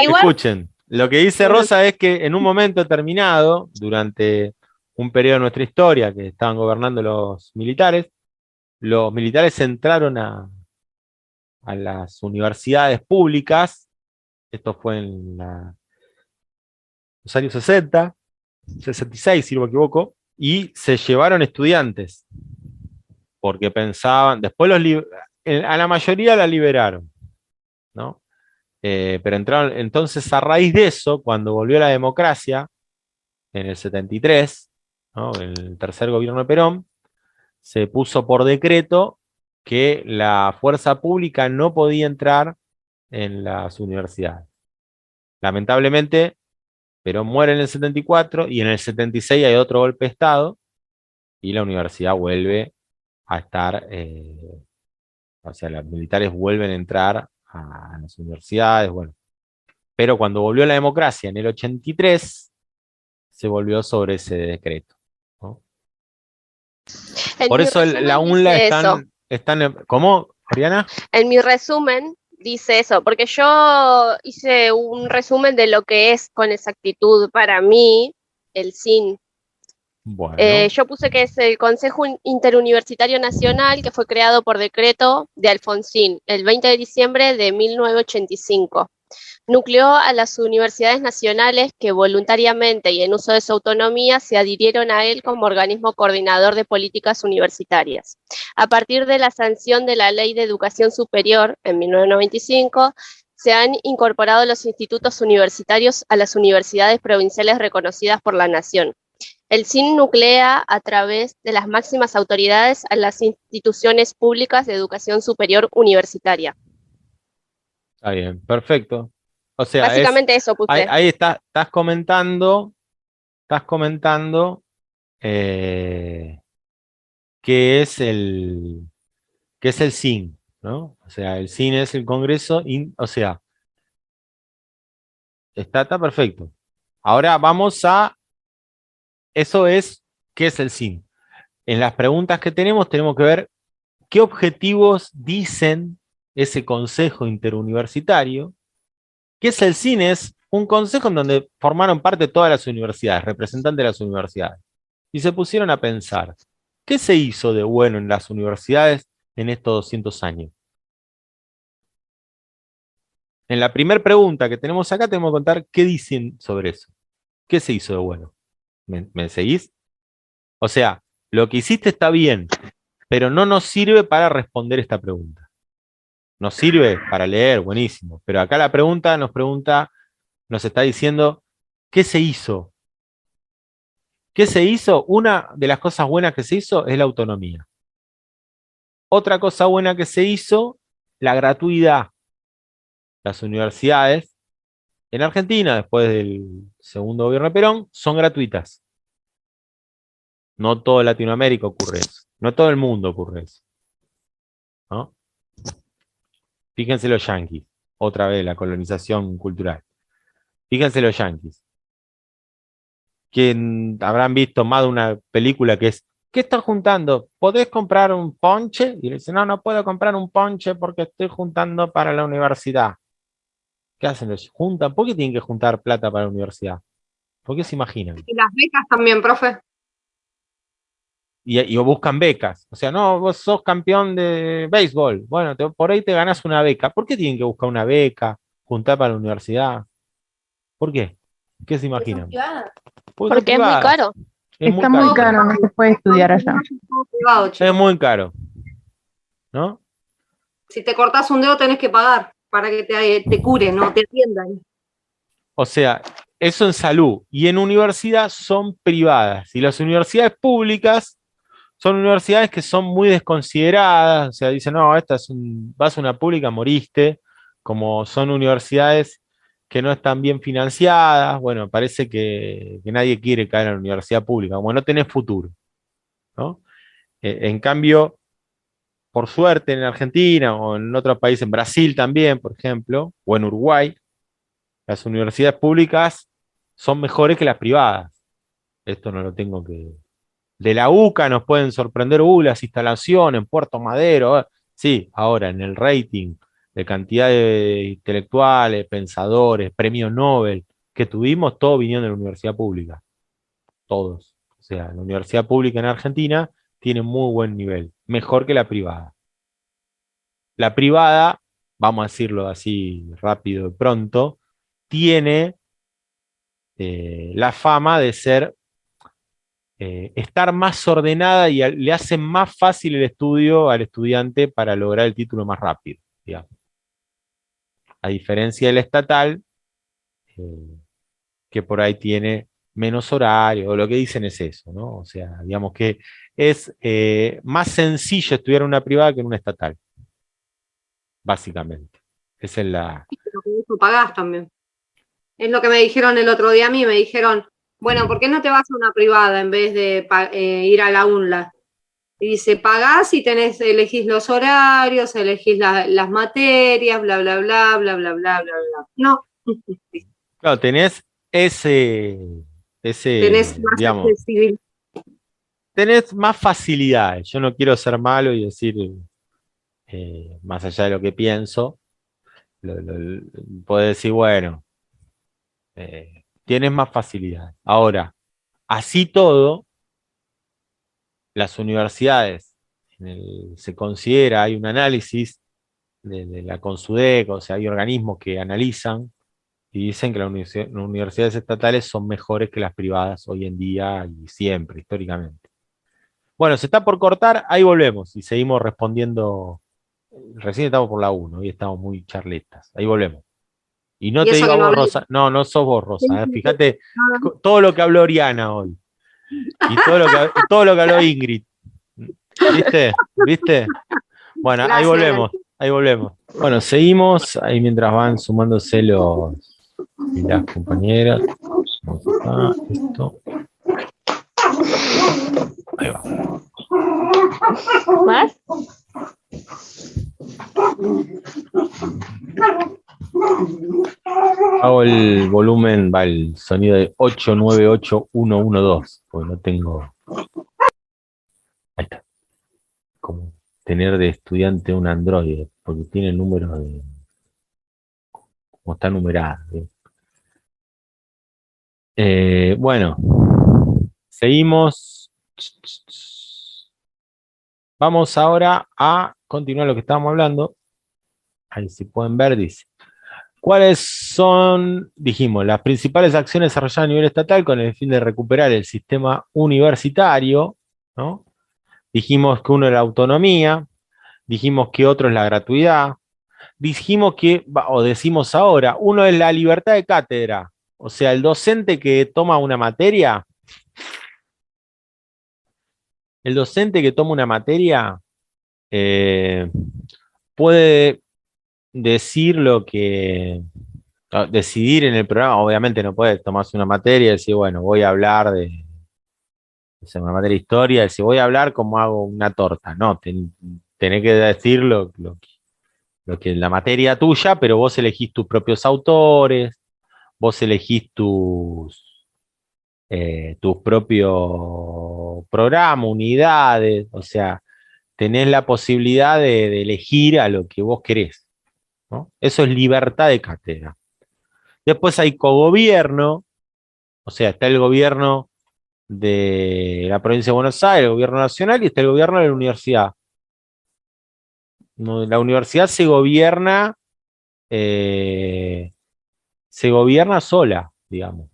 Escuchen, lo que dice Rosa es que en un momento determinado, durante un periodo de nuestra historia que estaban gobernando los militares entraron a las universidades públicas, esto fue en los años 60, 66, si no me equivoco, y se llevaron estudiantes, porque pensaban, después a la mayoría la liberaron, ¿no? Pero entraron, entonces a raíz de eso, cuando volvió la democracia, en el 73, ¿no? El tercer gobierno de Perón, se puso por decreto que la fuerza pública no podía entrar en las universidades. Lamentablemente, Perón muere en el 74 y en el 76 hay otro golpe de Estado y la universidad vuelve a estar, o sea, los militares vuelven a entrar a las universidades, bueno. Pero cuando volvió la democracia en el 83, se volvió sobre ese decreto, ¿no? Por eso la UNLA están... ¿Cómo, Oriana? En mi resumen dice eso, porque yo hice un resumen de lo que es con exactitud para mí el SIN. Bueno. Yo puse que es el Consejo Interuniversitario Nacional, que fue creado por decreto de Alfonsín el 20 de diciembre de 1985. Nucleó a las universidades nacionales que voluntariamente y en uso de su autonomía se adhirieron a él como organismo coordinador de políticas universitarias. A partir de la sanción de la Ley de Educación Superior en 1995, se han incorporado los institutos universitarios a las universidades provinciales reconocidas por la Nación. El SIN nuclea a través de las máximas autoridades a las instituciones públicas de educación superior universitaria. Está bien, perfecto. O sea, básicamente eso puse. Ahí estás comentando qué es el SIN, ¿no? O sea, el SIN es el Congreso, o sea, está perfecto. Ahora vamos a, eso es, ¿qué es el SIN? En las preguntas que tenemos que ver qué objetivos dicen ese Consejo Interuniversitario. ¿Qué es el SIN? Es un consejo en donde formaron parte todas las universidades, representantes de las universidades, y se pusieron a pensar, ¿qué se hizo de bueno en las universidades en estos 200 años? En la primera pregunta que tenemos acá tenemos que contar qué dicen sobre eso. ¿Qué se hizo de bueno? ¿Me seguís? O sea, lo que hiciste está bien, pero no nos sirve para responder esta pregunta. Nos sirve para leer, buenísimo, pero acá la pregunta nos pregunta nos está diciendo qué se hizo. ¿Qué se hizo? Una de las cosas buenas que se hizo es la autonomía. Otra cosa buena que se hizo, la gratuidad. Las universidades en Argentina, después del segundo gobierno de Perón, son gratuitas. No todo Latinoamérica ocurre eso. No todo el mundo ocurre eso. ¿No? Fíjense los yanquis. Otra vez la colonización cultural. Fíjense los yanquis. Que habrán visto más de una película que es, ¿qué están juntando? ¿Podés comprar un ponche? Y le dicen, no, no puedo comprar un ponche porque estoy juntando para la universidad. ¿Qué hacen? Los juntan. ¿Por qué tienen que juntar plata para la universidad? ¿Por qué se imaginan? Y las becas también, profe. Y buscan becas. O sea, no, vos sos campeón de béisbol. Bueno, por ahí te ganas una beca. ¿Por qué tienen que buscar una beca? Juntar para la universidad. ¿Por qué? ¿Qué se imaginan? Porque es muy caro. Está muy caro, no se puede estudiar allá. Es muy caro. ¿No? Si te cortás un dedo tenés que pagar para que te curen, no te atiendan. O sea, eso en salud. Y en universidad son privadas. Y las universidades públicas son universidades que son muy desconsideradas. O sea, dicen, no, vas a una pública, moriste. Como son universidades que no están bien financiadas. Bueno, parece que nadie quiere caer en la universidad pública. Como no tenés futuro. ¿No? En cambio, por suerte en Argentina o en otros países, en Brasil también, por ejemplo, o en Uruguay, las universidades públicas son mejores que las privadas. Esto no lo tengo que... De la UCA nos pueden sorprender, las instalaciones en Puerto Madero. Sí, ahora en el rating de cantidad de intelectuales, pensadores, premios Nobel que tuvimos, todos vinieron de la universidad pública. Todos. O sea, la universidad pública en Argentina tiene muy buen nivel, mejor que la privada. La privada, vamos a decirlo así rápido y pronto, tiene la fama de ser estar más ordenada y le hace más fácil el estudio al estudiante para lograr el título más rápido, digamos. A diferencia del estatal, que por ahí tiene menos horario, o lo que dicen es eso, ¿no? O sea, digamos que es más sencillo estudiar en una privada que en una estatal, básicamente. Esa es la... Lo que eso pagás también. Es lo que me dijeron el otro día a mí, me dijeron, bueno, ¿por qué no te vas a una privada en vez de ir a la UNLA? Y dice, pagás y elegís los horarios, elegís las materias, bla, bla, bla, bla, bla, bla, bla, bla. No. Claro, tenés tenés más digamos, accesibilidad. tenés más facilidades. Yo no quiero ser malo y decir, más allá de lo que pienso, puedo decir, bueno, tienes más facilidades. Ahora, así todo, las universidades, se considera, hay un análisis de la CONSUDEC, o sea, hay organismos que analizan y dicen que las universidades estatales son mejores que las privadas hoy en día y siempre, históricamente. Bueno, se está por cortar, ahí volvemos y seguimos respondiendo. Recién estamos por la 1, hoy estamos muy charletas. Ahí volvemos. Y no Y te eso digo que a no vos, hablé. Rosa. No, no sos vos, Rosa. Fíjate todo lo que habló Oriana hoy. Y todo lo que habló Ingrid. ¿Viste? ¿Viste? Bueno, Gracias, ahí volvemos. Ahí volvemos. Bueno, seguimos ahí mientras van sumándose los y las compañeras. Vamos acá, esto. Ahí va. ¿Más? Hago el volumen, va el sonido de 898112, porque no tengo. Ahí está. Como tener de estudiante un Android, porque tiene números de. Como está numerada. Bueno, seguimos. Vamos ahora a continuar lo que estábamos hablando. Ahí si pueden ver, dice. ¿Cuáles son, dijimos, las principales acciones desarrolladas a nivel estatal con el fin de recuperar el sistema universitario? ¿No? Dijimos que uno es la autonomía, dijimos que otro es la gratuidad, dijimos que, o decimos ahora, uno es la libertad de cátedra, o sea, el docente que toma una materia, eh, puede decir decidir en el programa, obviamente no puede tomarse una materia y decir, bueno, voy a hablar de, o sea, una materia de historia, decir, voy a hablar como hago una torta, no, tenés que decir lo que es la materia tuya, pero vos elegís tus propios autores, vos elegís tus propios programas, unidades, o sea, tenés la posibilidad de elegir a lo que vos querés, ¿no? Eso es libertad de cátedra. Después hay cogobierno, o sea, está el gobierno de la provincia de Buenos Aires, el gobierno nacional, y está el gobierno de la universidad. La universidad eh, se gobierna sola, digamos.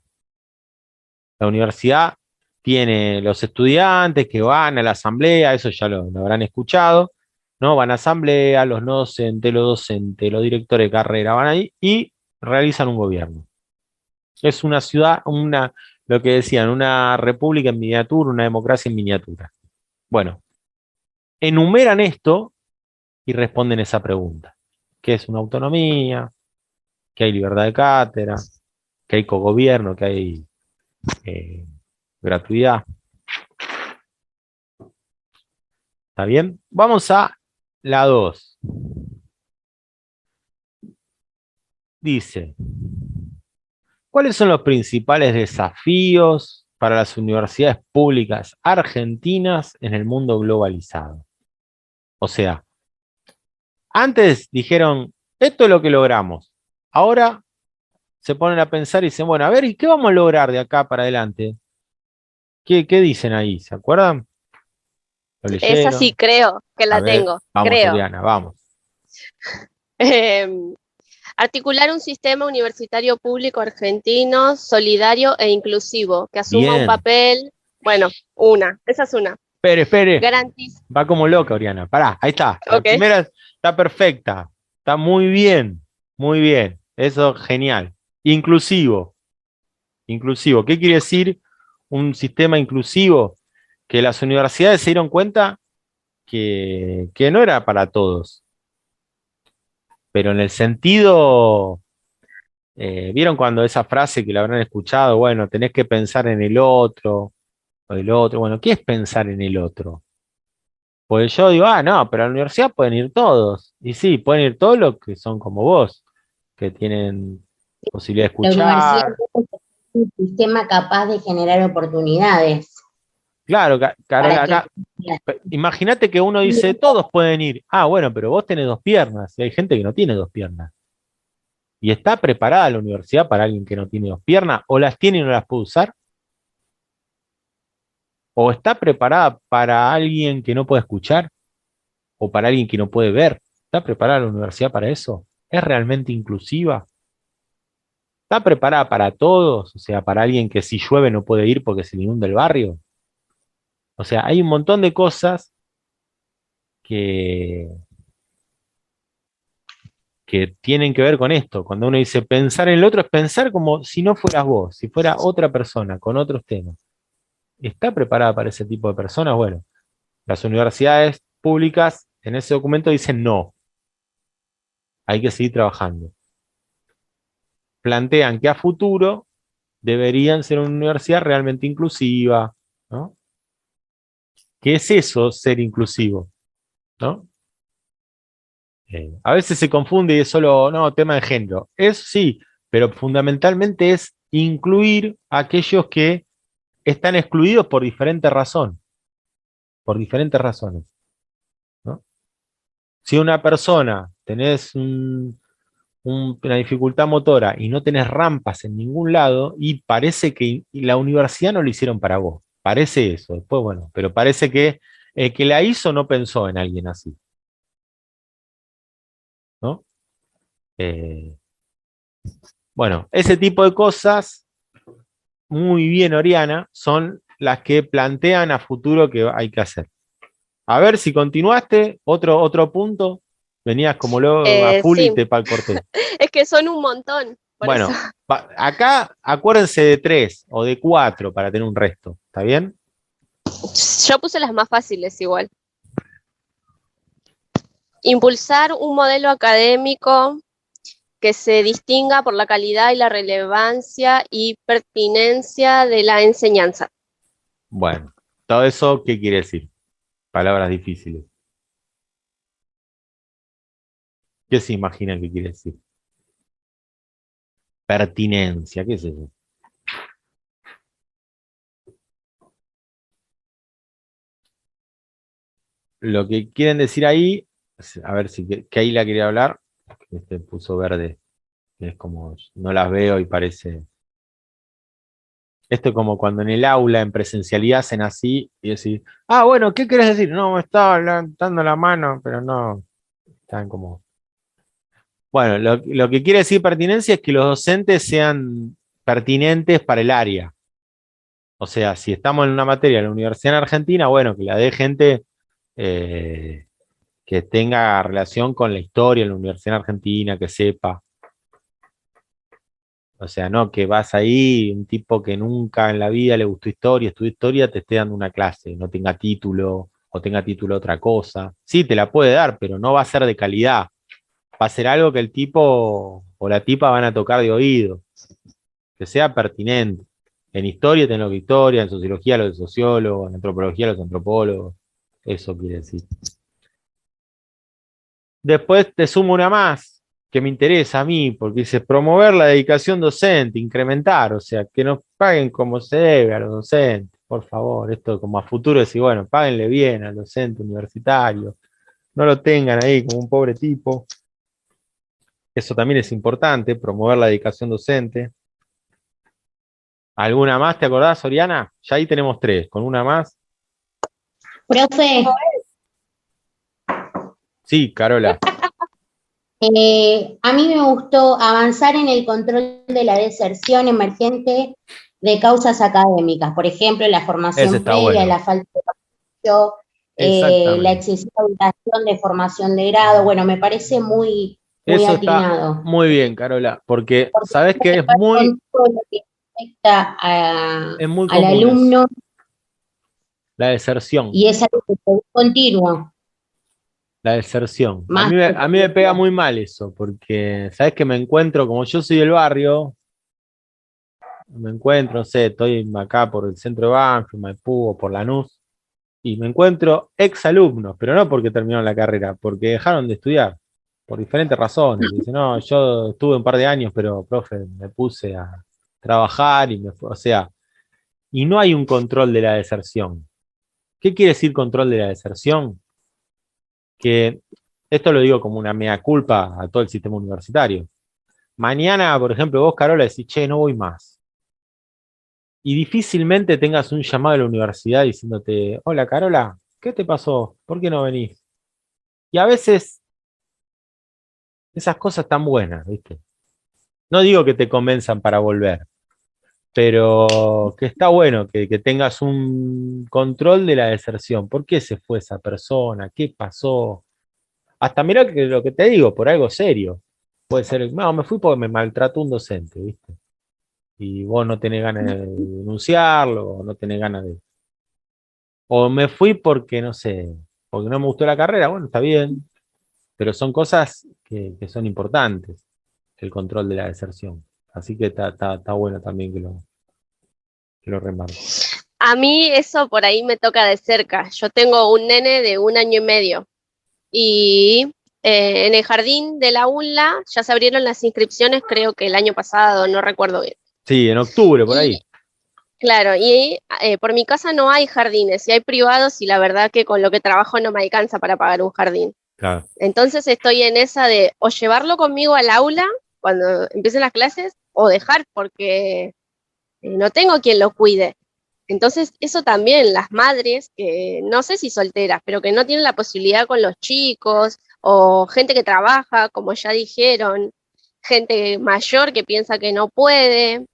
La universidad tiene los estudiantes que van a la asamblea, eso ya lo habrán escuchado, ¿no? Van a asamblea, los no docentes, los docentes, los directores de carrera van ahí y realizan un gobierno. Es una ciudad, lo que decían, una república en miniatura, una democracia en miniatura. Bueno, enumeran esto y responden esa pregunta. ¿Qué es una autonomía? ¿Qué hay libertad de cátedra? ¿Qué hay cogobierno? ¿Qué hay gratuidad? ¿Está bien? Vamos a la 2. Dice, ¿cuáles son los principales desafíos para las universidades públicas argentinas en el mundo globalizado? O sea, antes dijeron, esto es lo que logramos. Ahora se ponen a pensar y dicen, bueno, a ver, ¿y qué vamos a lograr de acá para adelante? ¿Qué dicen ahí? ¿Se acuerdan? ¿Lo Esa leyeron? sí creo que A la ver, tengo, vamos, creo. Oriana, vamos. Articular un sistema universitario público argentino, solidario e inclusivo, que asuma un Bien. papel, bueno, esa es una. Espere. Garantiz. Va como loca, Oriana. Pará, ahí está. La Ok. primera está perfecta. Está muy bien. Muy bien. Eso, genial. Inclusivo. Inclusivo. ¿Qué quiere decir un sistema inclusivo? Que las universidades se dieron cuenta que no era para todos. Pero en el sentido, ¿vieron cuando esa frase que la habrán escuchado? Bueno, tenés que pensar en el otro, o el otro. Bueno, ¿qué es pensar en el otro? Pues yo digo, no, pero a la universidad pueden ir todos. Y sí, pueden ir todos los que son como vos, que tienen posibilidad de La universidad escuchar. es un sistema capaz de generar oportunidades. Claro, Carola, Para acá, imagínate que uno dice, todos pueden ir. Ah, bueno, pero vos tenés dos piernas, y hay gente que no tiene dos piernas. ¿Y está preparada la universidad para alguien que no tiene dos piernas? ¿O las tiene y no las puede usar? ¿O está preparada para alguien que no puede escuchar? ¿O para alguien que no puede ver? ¿Está preparada la universidad para eso? ¿Es realmente inclusiva? ¿Está preparada para todos? O sea, para alguien que si llueve no puede ir porque se le inunda el barrio. O sea, hay un montón de cosas que, que tienen que ver con esto. Cuando uno dice pensar en el otro, es pensar como si no fueras vos, si fuera otra persona con otros temas. ¿Está preparada para ese tipo de personas? Bueno, las universidades públicas en ese documento dicen no, hay que seguir trabajando. Plantean que a futuro deberían ser una universidad realmente inclusiva, ¿no? ¿Qué es eso, ser inclusivo? ¿No? A veces se confunde y es solo, no, tema de género. Es sí, pero fundamentalmente es incluir a aquellos que están excluidos por diferentes razones. Por diferentes razones. ¿No? Si una persona tenés una dificultad motora y no tenés rampas en ningún lado, y parece que la universidad no lo hicieron para vos. Parece eso. Después, bueno, pero parece que el que la hizo no pensó en alguien así. ¿No? Bueno, ese tipo de cosas, muy bien, Oriana, son las que plantean a futuro que hay que hacer. A ver si continuaste, otro punto. Venías como lo a full y Sí, te corté. es que son un montón, por Bueno, eso. acá acuérdense de 3 o de 4 para tener un resto, ¿está bien? Yo puse las más fáciles igual. Impulsar un modelo académico que se distinga por la calidad y la relevancia y pertinencia de la enseñanza. Bueno, todo eso, ¿qué quiere decir? Palabras difíciles. ¿Qué se imaginan que quiere decir? Pertinencia, ¿qué es eso? Lo que quieren decir ahí, a ver si que ahí la quería hablar, este puso verde, que es como, no las veo y parece. Esto es como cuando en el aula, en presencialidad, hacen así y decir, ah, bueno, ¿qué querés decir? No, me estaba dando la mano, pero no, están como. Bueno, lo que quiere decir pertinencia es que los docentes sean pertinentes para el área. O sea, si estamos en una materia en la Universidad en Argentina, bueno, que la dé gente eh, que tenga relación con la historia en la Universidad en Argentina, que sepa. O sea, no que vas ahí, un tipo que nunca en la vida le gustó historia, estudió historia, te esté dando una clase, no tenga título o tenga título otra cosa. Sí, te la puede dar, pero no va a ser de calidad. Va a ser algo que el tipo o la tipa van a tocar de oído, que sea pertinente. En historia tengo que historia, en sociología lo de sociólogos, en antropología los antropólogos. Eso quiere decir. Después te sumo una más que me interesa a mí, porque dice promover la dedicación docente, incrementar, o sea, que nos paguen como se debe a los docentes, por favor, esto como a futuro decir, bueno, páguenle bien al docente universitario, no lo tengan ahí como un pobre tipo. Eso también es importante, promover la dedicación docente. ¿Alguna más te acordás, Oriana? Ya ahí tenemos 3, con una más. Profe, Sí, Carola. a mí me gustó avanzar en el control de la deserción emergente de causas académicas, por ejemplo, la Ese formación está previa, bueno. la falta de apoyo, la Exactamente. excesiva duración de formación de grado. Bueno, me parece muy Eso está atinado. muy bien, Carola, porque Porque sabes tiene que que ver con todo lo que afecta es muy al común eso, alumno la deserción. y es algo que es continuo, La deserción. A más mí, a mí me pega muy mal eso, porque sabes que me encuentro, como yo soy del barrio, me encuentro, no sé, estoy acá por el centro de Banfield, Maipú o por Lanús, y me encuentro exalumnos, pero no porque terminaron la carrera, porque dejaron de estudiar, por diferentes razones. Dicen, no, yo estuve un par de años, pero, profe, me puse a trabajar y o sea, y no hay un control de la deserción. ¿Qué quiere decir control de la deserción? Que esto lo digo como una mea culpa a todo el sistema universitario. Mañana, por ejemplo, vos, Carola, decís, che, no voy más. Y difícilmente tengas un llamado de la universidad diciéndote, hola, Carola, ¿qué te pasó? ¿Por qué no venís? Y a veces esas cosas están buenas, ¿viste? No digo que te convenzan para volver, pero que está bueno que tengas un control de la deserción. ¿Por qué se fue esa persona? ¿Qué pasó? Hasta mira que lo que te digo, por algo serio. Puede ser, no, me fui porque me maltrató un docente, ¿viste? Y vos no tenés ganas de denunciarlo, o no tenés ganas de. O me fui porque, no sé, porque no me gustó la carrera, bueno, está bien, pero son cosas que son importantes, el control de la deserción. Así que está bueno también que lo remarque. A mí eso por ahí me toca de cerca. Yo tengo un nene de 1 año y medio y en el jardín de la UNLA ya se abrieron las inscripciones, creo que el año pasado, no recuerdo bien. Sí, en octubre, por Y ahí. claro, y por mi casa no hay jardines, y hay privados y la verdad que con lo que trabajo no me alcanza para pagar un jardín. Claro. Entonces estoy en esa de o llevarlo conmigo al aula cuando empiecen las clases o dejar porque no tengo quien lo cuide. Entonces eso también, las madres, que no sé si solteras, pero que no tienen la posibilidad con los chicos o gente que trabaja, como ya dijeron, gente mayor que piensa que no puede,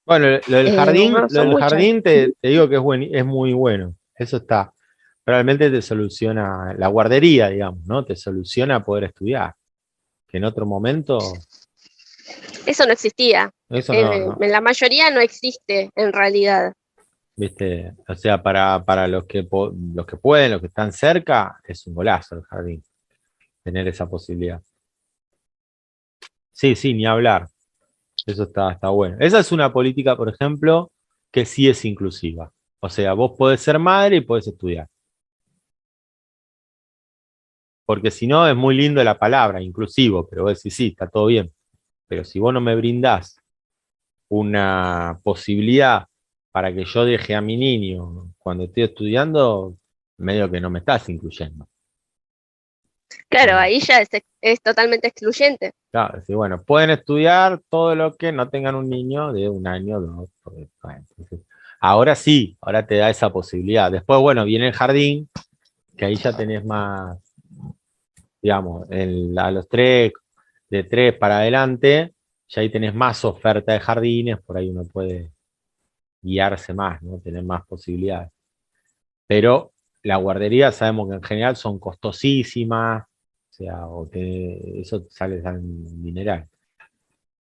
Bueno, lo del bueno, jardín, son muchas. te digo que es muy bueno. Eso está. realmente te soluciona la guardería, digamos, ¿no? Te soluciona poder estudiar. Que en otro momento, Eso no existía. eso no, En la mayoría no existe en realidad. ¿viste? O sea, para los que, los que pueden, los que están cerca, es un golazo el jardín, tener esa posibilidad. Sí, sí, ni hablar. Eso está bueno. Esa es una política, por ejemplo, que sí es inclusiva. O sea, vos podés ser madre y podés estudiar. Porque si no, es muy lindo la palabra, inclusivo, pero vos decís, sí, está todo bien. Pero si vos no me brindás una posibilidad para que yo deje a mi niño cuando estoy estudiando, medio que no me estás incluyendo. Claro, Bueno, ahí ya es totalmente excluyente. claro, sí, bueno, pueden estudiar todo lo que no tengan un niño de 1 año, 2. Bueno, entonces, ahora sí, ahora te da esa posibilidad. Después, bueno, viene el jardín, que ahí ya tenés más, digamos, a los 3, de 3 para adelante, ya ahí tenés más oferta de jardines, por ahí uno puede guiarse más, ¿no? Tener más posibilidades. Pero la guardería sabemos que en general son costosísimas, o sea, eso sale en dineral.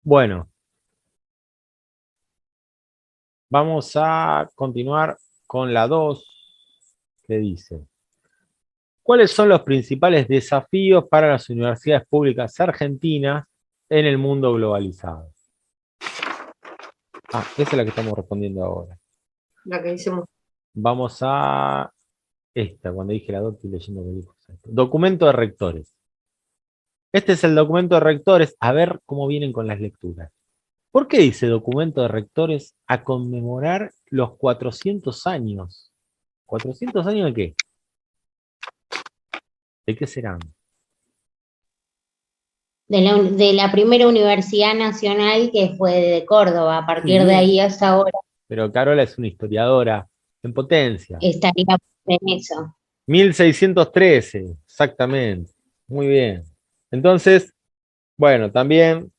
Bueno, vamos a continuar con la 2, que dice: ¿cuáles son los principales desafíos para las universidades públicas argentinas en el mundo globalizado? Ah, esa es la que estamos respondiendo ahora. La que hicimos. Vamos a esta, cuando dije la 2 estoy leyendo lo que dijo. Documento de rectores. Este es el documento de rectores. A ver cómo vienen con las lecturas. ¿Por qué dice documento de rectores a conmemorar los 400 años? ¿400 años de qué? ¿De qué serán? De la primera universidad nacional que fue de Córdoba. A Muy partir de bien. ahí hasta ahora Pero Carola es una historiadora en potencia. estaría en eso. 1613, exactamente. Muy bien. Entonces, bueno, también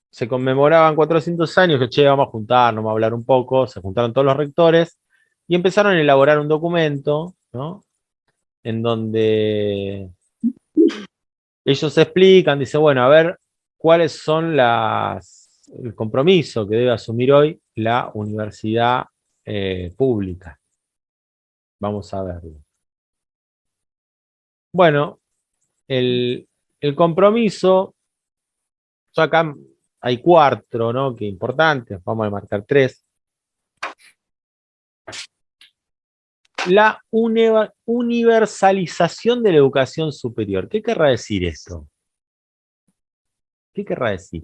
se conmemoraban 400 años, que che, vamos a juntarnos, vamos a hablar un poco. Se juntaron todos los rectores y empezaron a elaborar un documento, ¿no? En donde ellos explican, dice, bueno, a ver, cuáles son el compromiso que debe asumir hoy la universidad pública. Vamos a verlo. Bueno, el compromiso, yo acá hay 4, ¿no? Que importantes, vamos a marcar 3. La universalización de la educación superior. ¿Qué querrá decir esto? ¿Qué querrá decir?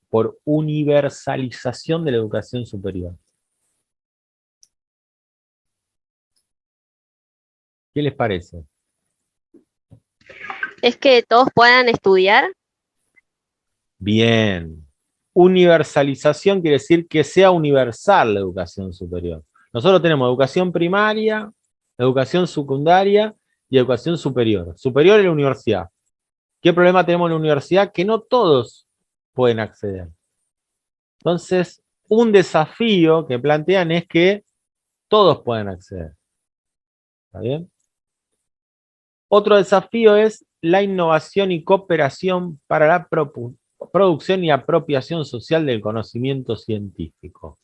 Por universalización de la educación superior. ¿Qué les parece? Es que todos puedan estudiar. Bien. Universalización quiere decir que sea universal la educación superior. Nosotros tenemos educación primaria, educación secundaria y educación superior. Superior es la universidad. ¿Qué problema tenemos en la universidad? Que no todos pueden acceder. Entonces, un desafío que plantean es que todos puedan acceder. ¿Está bien? Otro desafío es la innovación y cooperación para la producción y apropiación social del conocimiento científico.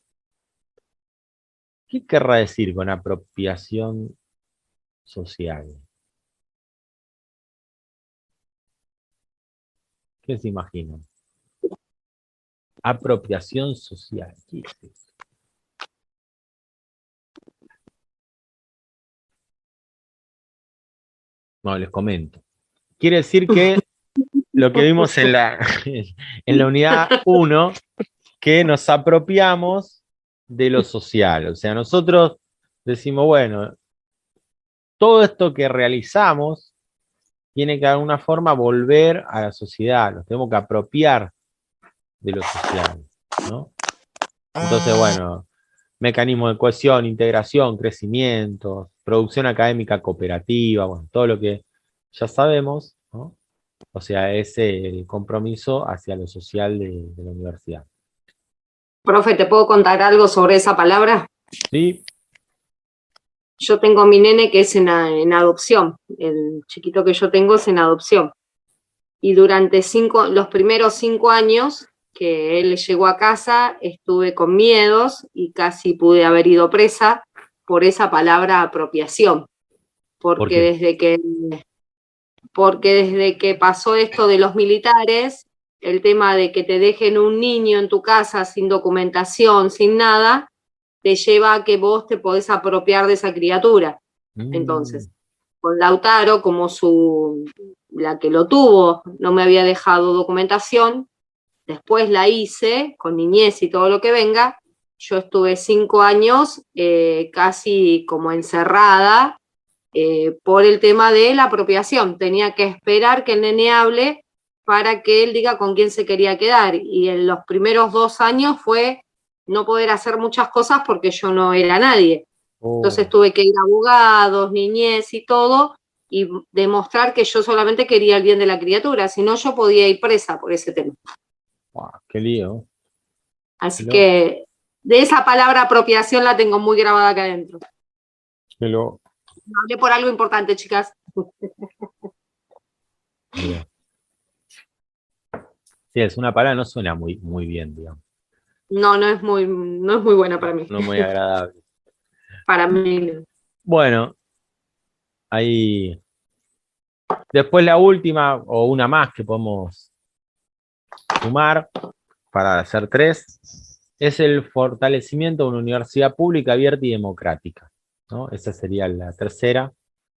¿Qué querrá decir con apropiación social? ¿Qué se imaginan? Apropiación social. ¿Qué es eso? No, les comento. Quiere decir que lo que vimos en la unidad 1, que nos apropiamos de lo social. O sea, nosotros decimos, bueno, todo esto que realizamos tiene que de alguna forma volver a la sociedad, nos tenemos que apropiar de lo social, ¿no? Entonces, bueno, mecanismos de cohesión, integración, crecimiento, producción académica cooperativa, bueno, todo lo que ya sabemos, ¿no? O sea, ese compromiso hacia lo social de la universidad. Profe, ¿te puedo contar algo sobre esa palabra? Sí. Yo tengo a mi nene que es en adopción. El chiquito que yo tengo es en adopción. Y durante los primeros 5 años que él llegó a casa, estuve con miedos y casi pude haber ido presa por esa palabra apropiación. ¿Por qué? Porque desde que pasó esto de los militares, el tema de que te dejen un niño en tu casa sin documentación, sin nada, te lleva a que vos te podés apropiar de esa criatura. Entonces, con Lautaro, como la que lo tuvo, no me había dejado documentación, después la hice, con niñez y todo lo que venga, yo estuve 5 años casi como encerrada por el tema de la apropiación. Tenía que esperar que el nene hable para que él diga con quién se quería quedar. Y en los primeros 2 años fue no poder hacer muchas cosas porque yo no era nadie. Entonces tuve que ir a abogados, niñez y todo, y demostrar que yo solamente quería el bien de la criatura, si no yo podía ir presa por ese tema. Wow, qué lío. Así que de esa palabra apropiación la tengo muy grabada acá adentro. Hablé por algo importante, chicas. Bien. Sí, es una palabra, no suena muy, muy bien, digamos. No es muy buena para mí. No muy agradable. Para mí. Bueno, ahí. Después la última, o una más que podemos sumar para hacer 3, es el fortalecimiento de una universidad pública, abierta y democrática, ¿no? Esa sería la tercera,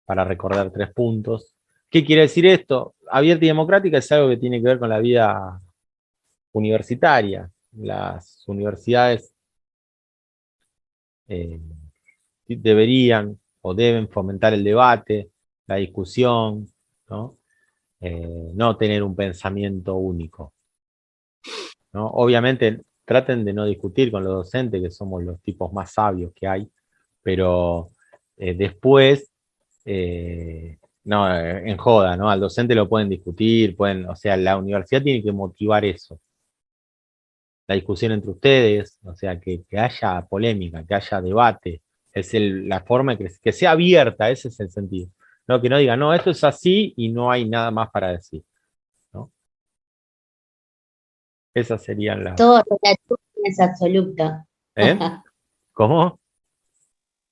para recordar 3 puntos. ¿Qué quiere decir esto? Abierta y democrática es algo que tiene que ver con la vida universitaria. Las universidades deberían o deben fomentar el debate, la discusión, ¿no? No tener un pensamiento único, ¿no? Obviamente traten de no discutir con los docentes, que somos los tipos más sabios que hay, pero después, no, en joda, ¿no? Al docente lo pueden discutir, o sea, la universidad tiene que motivar eso, la discusión entre ustedes, o sea, que haya polémica, que haya debate, es la forma que sea abierta, ese es el sentido. No, que no diga, no, esto es así y no hay nada más para decir, ¿no? Esas serían las... Todo relativo, nada es absoluto. ¿Eh? ¿Cómo?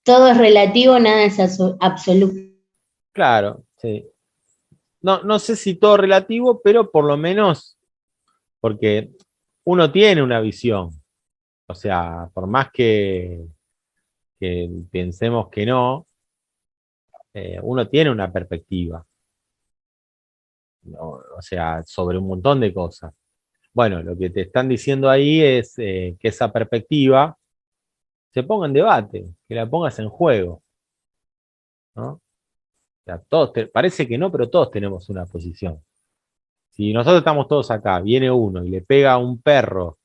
Todo es relativo, nada es absoluto. Claro, sí. No sé si todo relativo, pero por lo menos, porque uno tiene una visión. O sea, por más que pensemos que no, uno tiene una perspectiva, ¿no? O sea, sobre un montón de cosas. Bueno, lo que te están diciendo ahí es que esa perspectiva se ponga en debate, que la pongas en juego, ¿no? O sea, parece que no, pero todos tenemos una posición. Si nosotros estamos todos acá, viene uno y le pega a un perro,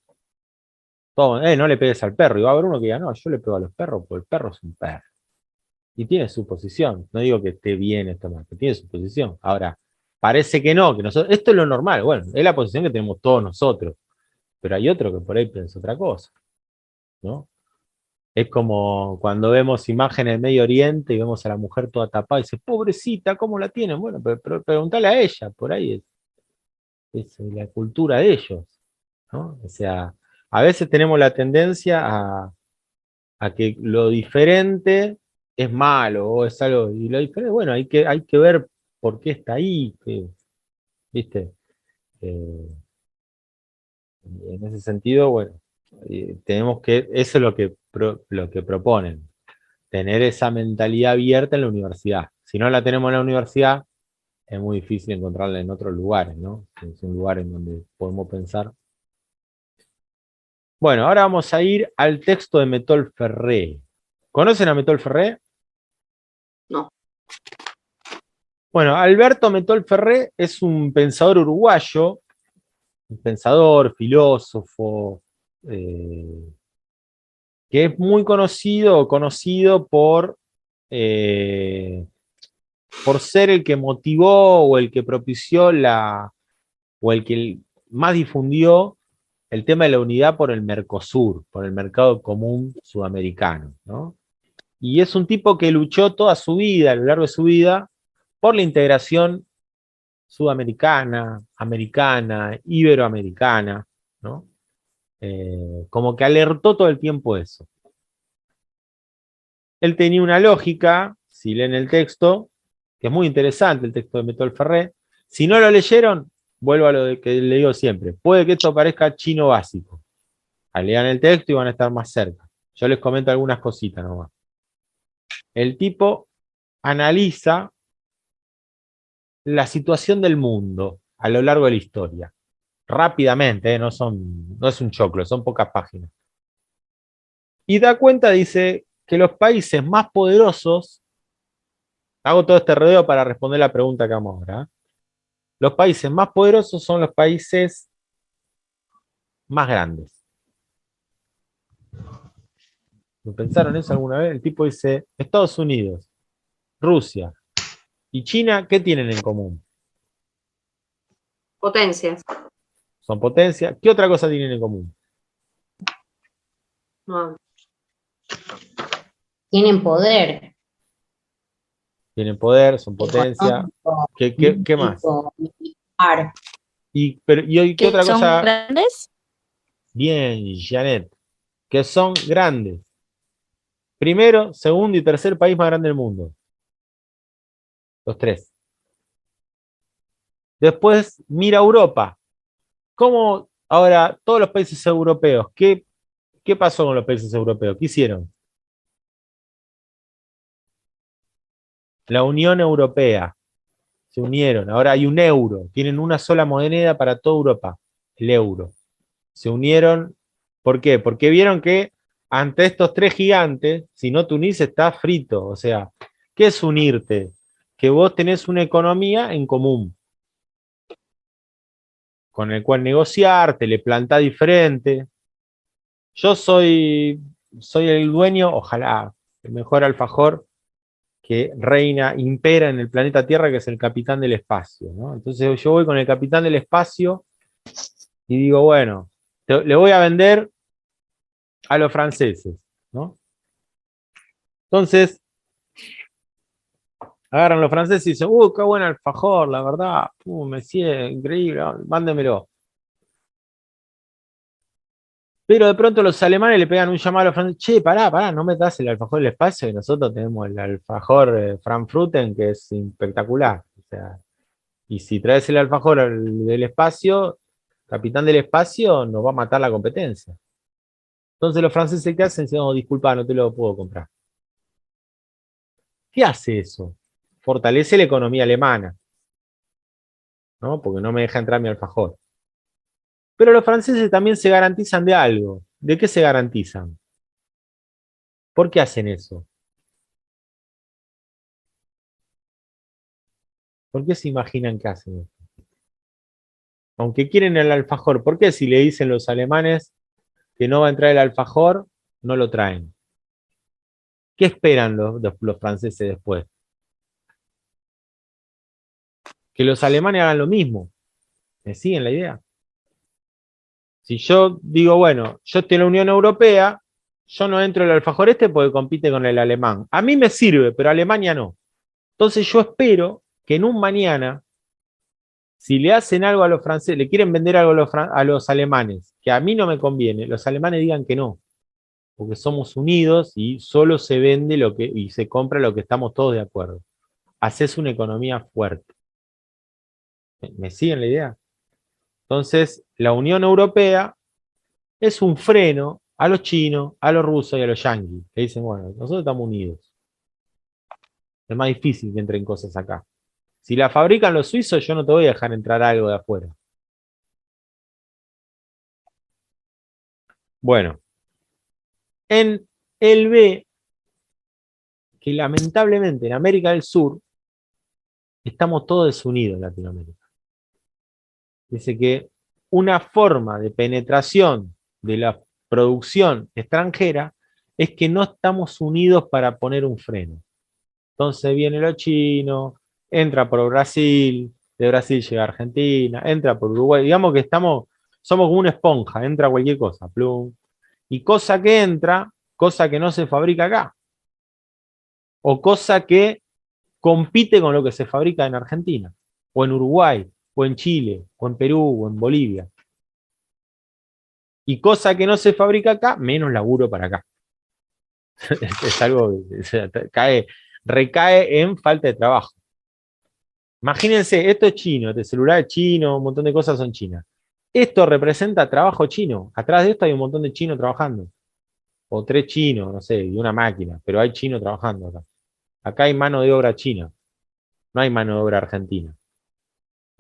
no le pegues al perro, y va a haber uno que diga, no, yo le pego a los perros porque el perro es un perro. Y tiene su posición. No digo que esté bien esto mal, que tiene su posición. Ahora, parece que no, que nosotros, esto es lo normal, bueno, es la posición que tenemos todos nosotros, pero hay otro que por ahí piensa otra cosa, ¿no? Es como cuando vemos imágenes del Medio Oriente y vemos a la mujer toda tapada y dice, pobrecita, ¿cómo la tienen? Bueno, pero preguntale a ella, por ahí es la cultura de ellos, ¿no? O sea, a veces tenemos la tendencia a que lo diferente es malo o es algo, y lo diferente, bueno, hay que ver por qué está ahí, ¿viste? En ese sentido, bueno, tenemos que, eso es lo que proponen, tener esa mentalidad abierta en la universidad. Si no la tenemos en la universidad, es muy difícil encontrarla en otros lugares, ¿no? Es un lugar en donde podemos pensar. Bueno, ahora vamos a ir al texto de Metol Ferré. ¿Conocen a Metol Ferré? No. Bueno, Alberto Metol Ferré es un pensador uruguayo, un pensador, filósofo, que es muy conocido por ser el que motivó o el que propició o el que más difundió el tema de la unidad por el Mercosur, por el mercado común sudamericano, ¿no? Y es un tipo que luchó toda su vida, a lo largo de su vida, por la integración sudamericana, americana, iberoamericana, ¿no? Como que alertó todo el tiempo eso. Él tenía una lógica, si leen el texto, que es muy interesante, el texto de Métol Ferré. Si no lo leyeron, vuelvo a lo que le digo siempre. Puede que esto parezca chino básico. Lean el texto y van a estar más cerca. Yo les comento algunas cositas nomás. El tipo analiza la situación del mundo a lo largo de la historia. Rápidamente, no es un choclo, son pocas páginas. Y da cuenta, dice, que los países más poderosos, hago todo este rodeo para responder la pregunta que vamos ahora, los países más poderosos son los países más grandes. ¿Lo pensaron eso alguna vez? El tipo dice, Estados Unidos, Rusia y China, ¿qué tienen en común? Potencias. Son potencias. ¿Qué otra cosa tienen en común? No. Tienen poder. Tienen poder, son potencia. ¿Qué más? Militar. ¿Y qué ¿Que otra son cosa? grandes? Bien, Janet. Que son grandes. Primero, segundo y tercer país más grande del mundo. Los tres. Después, mira Europa. ¿Cómo ahora todos los países europeos? ¿Qué pasó con los países europeos? ¿Qué hicieron? La Unión Europea. Se unieron. Ahora hay un euro. Tienen una sola moneda para toda Europa. El euro. Se unieron. ¿Por qué? Porque vieron que ante estos tres gigantes, si no te unís, estás frito. O sea, ¿qué es unirte? Que vos tenés una economía en común, con el cual negociar, te le plantás diferente. Yo soy el dueño, ojalá, el mejor alfajor que reina, impera en el planeta Tierra, que es el capitán del espacio, ¿no? Entonces yo voy con el capitán del espacio y digo, bueno, le voy a vender a los franceses, ¿no? Entonces, agarran los franceses y dicen, qué buen alfajor, la verdad, Messier, increíble, mándemelo. Pero de pronto los alemanes le pegan un llamado a los franceses, che, pará, no me das el alfajor del espacio, que nosotros tenemos el alfajor Frankfurten, que es espectacular. O sea, y si traes el alfajor del espacio, capitán del espacio, nos va a matar la competencia. Entonces los franceses, ¿qué hacen? Dicen, no, disculpa, no te lo puedo comprar. ¿Qué hace eso? Fortalece la economía alemana, ¿no? Porque no me deja entrar mi alfajor. Pero los franceses también se garantizan de algo. ¿De qué se garantizan? ¿Por qué hacen eso? ¿Por qué se imaginan que hacen eso? Aunque quieren el alfajor, ¿por qué si le dicen los alemanes que no va a entrar el alfajor, no lo traen? ¿Qué esperan los franceses después? Que los alemanes hagan lo mismo. ¿Me siguen la idea? Si yo digo, bueno, yo estoy en la Unión Europea, yo no entro en el alfajor porque compite con el alemán. A mí me sirve, pero a Alemania no. Entonces yo espero que en un mañana, si le hacen algo a los franceses, le quieren vender algo a los alemanes, que a mí no me conviene, los alemanes digan que no, porque somos unidos y solo se vende y se compra lo que estamos todos de acuerdo. Haces una economía fuerte. ¿Me siguen la idea? Entonces, la Unión Europea es un freno a los chinos, a los rusos y a los yanquis, que dicen, bueno, nosotros estamos unidos. Es más difícil que entren cosas acá. Si la fabrican los suizos, yo no te voy a dejar entrar algo de afuera. Bueno, él ve que lamentablemente en América del Sur estamos todos desunidos en Latinoamérica. Dice que una forma de penetración de la producción extranjera es que no estamos unidos para poner un freno. Entonces viene lo chino, entra por Brasil, de Brasil llega a Argentina, entra por Uruguay. Digamos que estamos somos como una esponja, entra cualquier cosa, plum. Y cosa que entra, cosa que no se fabrica acá. O cosa que compite con lo que se fabrica en Argentina, o en Uruguay, o en Chile, o en Perú, o en Bolivia. Y cosa que no se fabrica acá, menos laburo para acá. Es algo que recae en falta de trabajo. Imagínense, esto es chino, este celular es chino, un montón de cosas son chinas. Esto representa trabajo chino. Atrás de esto hay un montón de chinos trabajando. O 3 chinos, no sé, y una máquina, pero hay chinos trabajando acá. Acá hay mano de obra china, no hay mano de obra argentina,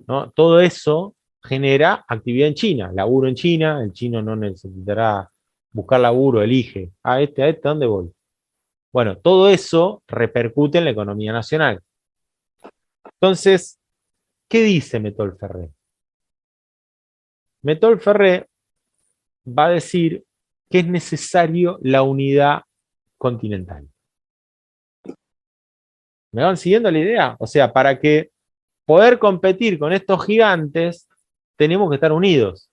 ¿no? Todo eso genera actividad en China, laburo en China, el chino no necesitará buscar laburo, elige, a este, ¿dónde voy? Bueno, todo eso repercute en la economía nacional. Entonces, ¿qué dice Metol Ferré? Metol Ferré va a decir que es necesario la unidad continental. ¿Me van siguiendo la idea? O sea, para que poder competir con estos gigantes, tenemos que estar unidos.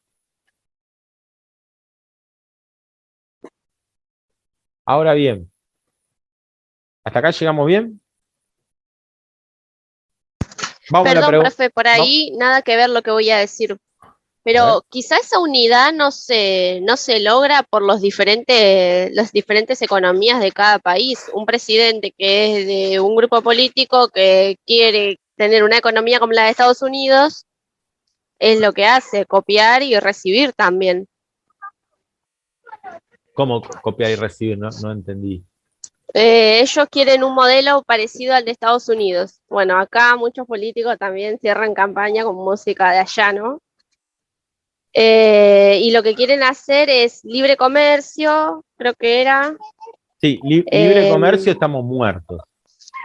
Ahora bien, ¿hasta acá llegamos bien? Vamos Perdón, profe, por ahí nada que ver lo que voy a decir. Pero quizá esa unidad no se logra por las diferentes economías de cada país. Un presidente que es de un grupo político que quiere tener una economía como la de Estados Unidos, es lo que hace, copiar y recibir también. ¿Cómo copiar y recibir? No entendí. Ellos quieren un modelo parecido al de Estados Unidos. Bueno, acá muchos políticos también cierran campaña con música de allá, ¿no? Y lo que quieren hacer es libre comercio, creo que era. Sí, libre comercio, estamos muertos.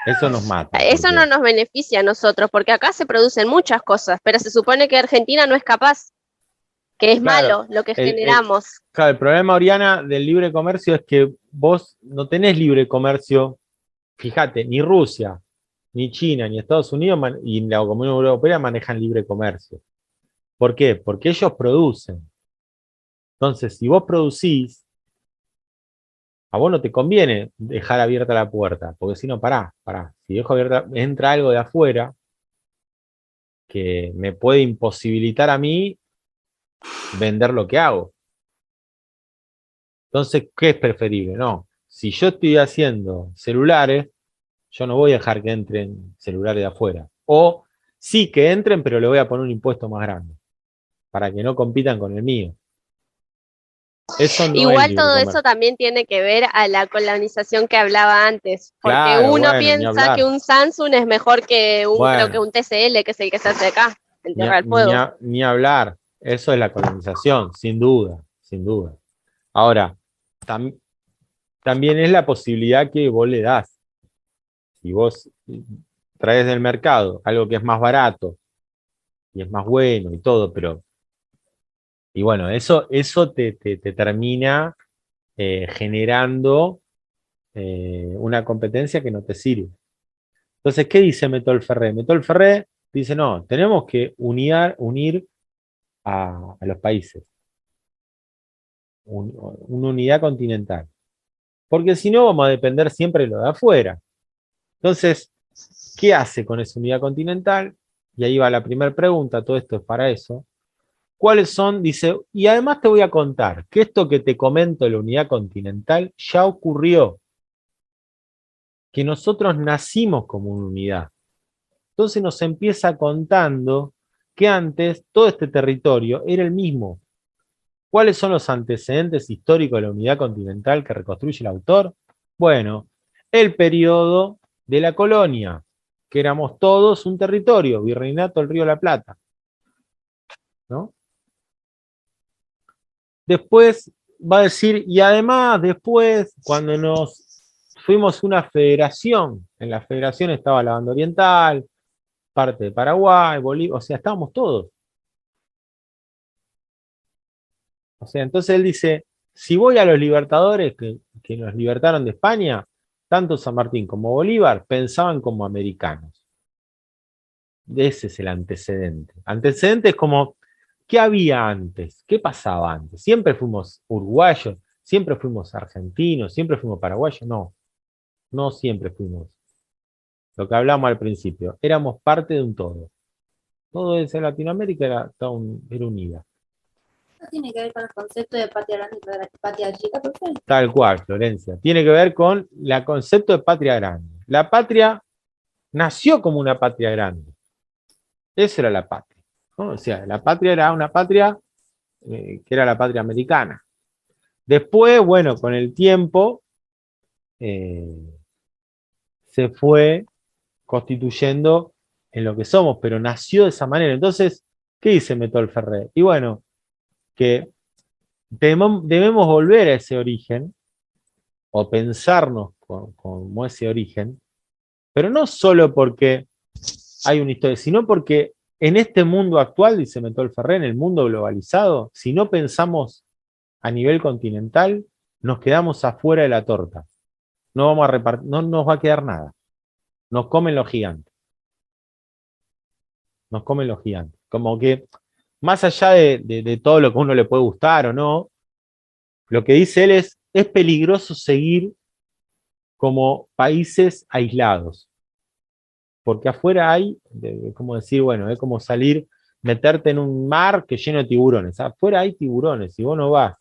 Eso nos mata. Eso no nos beneficia a nosotros, porque acá se producen muchas cosas, pero se supone que Argentina no es capaz, que es malo lo que generamos. Claro, el problema, Oriana, del libre comercio es que vos no tenés libre comercio, fíjate, ni Rusia, ni China, ni Estados Unidos, y la Comunidad Europea manejan libre comercio. ¿Por qué? Porque ellos producen. Entonces, si vos producís, a vos no te conviene dejar abierta la puerta, porque si no, pará. Si dejo abierta, entra algo de afuera que me puede imposibilitar a mí vender lo que hago. Entonces, ¿qué es preferible? No, si yo estoy haciendo celulares, yo no voy a dejar que entren celulares de afuera. O sí que entren, pero le voy a poner un impuesto más grande, para que no compitan con el mío. Eso no Igual todo eso también tiene que ver a la colonización que hablaba antes, porque claro, uno piensa que un Samsung es mejor que creo que un TCL, que es el que se hace acá, el Tierra del Fuego. Ni hablar, eso es la colonización, sin duda. Ahora, también es la posibilidad que vos le das. Si vos traes del mercado algo que es más barato y es más bueno y todo, y bueno, eso te termina generando una competencia que no te sirve. Entonces, ¿qué dice Metol Ferré? Metol Ferré dice, no, tenemos que unir a los países. Una unidad continental. Porque si no, vamos a depender siempre de lo de afuera. Entonces, ¿qué hace con esa unidad continental? Y ahí va la primera pregunta, todo esto es para eso. ¿Cuáles son? Dice, y además te voy a contar que esto que te comento de la unidad continental ya ocurrió. Que nosotros nacimos como una unidad. Entonces nos empieza contando que antes todo este territorio era el mismo. ¿Cuáles son los antecedentes históricos de la unidad continental que reconstruye el autor? Bueno, el periodo de la colonia, que éramos todos un territorio, Virreinato del Río de la Plata. ¿No? Después va a decir, y además después, cuando nos fuimos una federación, en la federación estaba la banda oriental, parte de Paraguay, Bolivia, o sea, estábamos todos. O sea, entonces él dice, si voy a los libertadores que nos libertaron de España, tanto San Martín como Bolívar pensaban como americanos. Ese es el antecedente. Antecedente es como ¿qué había antes? ¿Qué pasaba antes? ¿Siempre fuimos uruguayos? ¿Siempre fuimos argentinos? ¿Siempre fuimos paraguayos? No, no siempre fuimos. Lo que hablamos al principio, éramos parte de un todo. Todo ese Latinoamérica era unida. ¿No tiene que ver con el concepto de patria grande y patria chica, profe? Tal cual, Florencia. Tiene que ver con el concepto de patria grande. La patria nació como una patria grande. Esa era la patria, ¿no? O sea, la patria era una patria que era la patria americana. Después, bueno, con el tiempo se fue constituyendo en lo que somos, pero nació de esa manera. Entonces, ¿qué dice Metol Ferrer? Y bueno, que debemos volver a ese origen, o pensarnos como ese origen, pero no solo porque hay una historia, sino porque en este mundo actual, dice Metol Ferrer, en el mundo globalizado, si no pensamos a nivel continental, nos quedamos afuera de la torta. No vamos a repartir, no nos va a quedar nada. Nos comen los gigantes. Nos comen los gigantes. Como que, más allá de todo lo que a uno le puede gustar o no, lo que dice él es peligroso seguir como países aislados. Porque afuera hay, como decir, bueno, es como salir, meterte en un mar que lleno de tiburones. Afuera hay tiburones, y vos no vas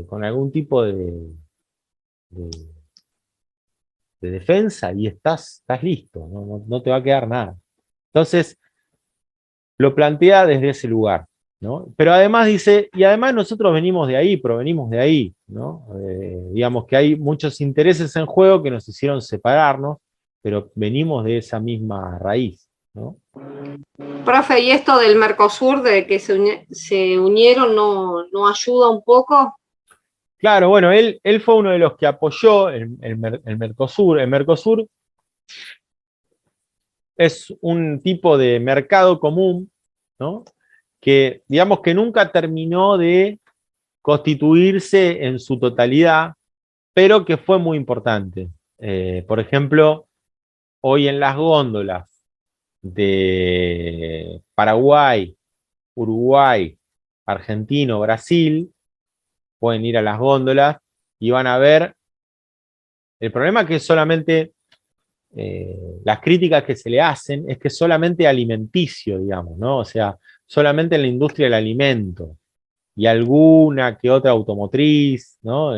con algún tipo de, de defensa y estás listo, no te va a quedar nada. Entonces, lo plantea desde ese lugar, ¿no? Pero además dice, y además nosotros venimos de ahí, provenimos de ahí, ¿no? Digamos que hay muchos intereses en juego que nos hicieron separarnos, pero venimos de esa misma raíz, ¿no? Profe, ¿y esto del Mercosur, de que se unieron, no ayuda un poco? Claro, bueno, él fue uno de los que apoyó el Mercosur. El Mercosur es un tipo de mercado común, ¿no? Que digamos que nunca terminó de constituirse en su totalidad, pero que fue muy importante. Por ejemplo, hoy en las góndolas de Paraguay, Uruguay, Argentina, Brasil, pueden ir a las góndolas y van a ver. El problema es que solamente las críticas que se le hacen es que es solamente alimenticio, digamos, ¿no? O sea, solamente en la industria del alimento y alguna que otra automotriz, ¿no?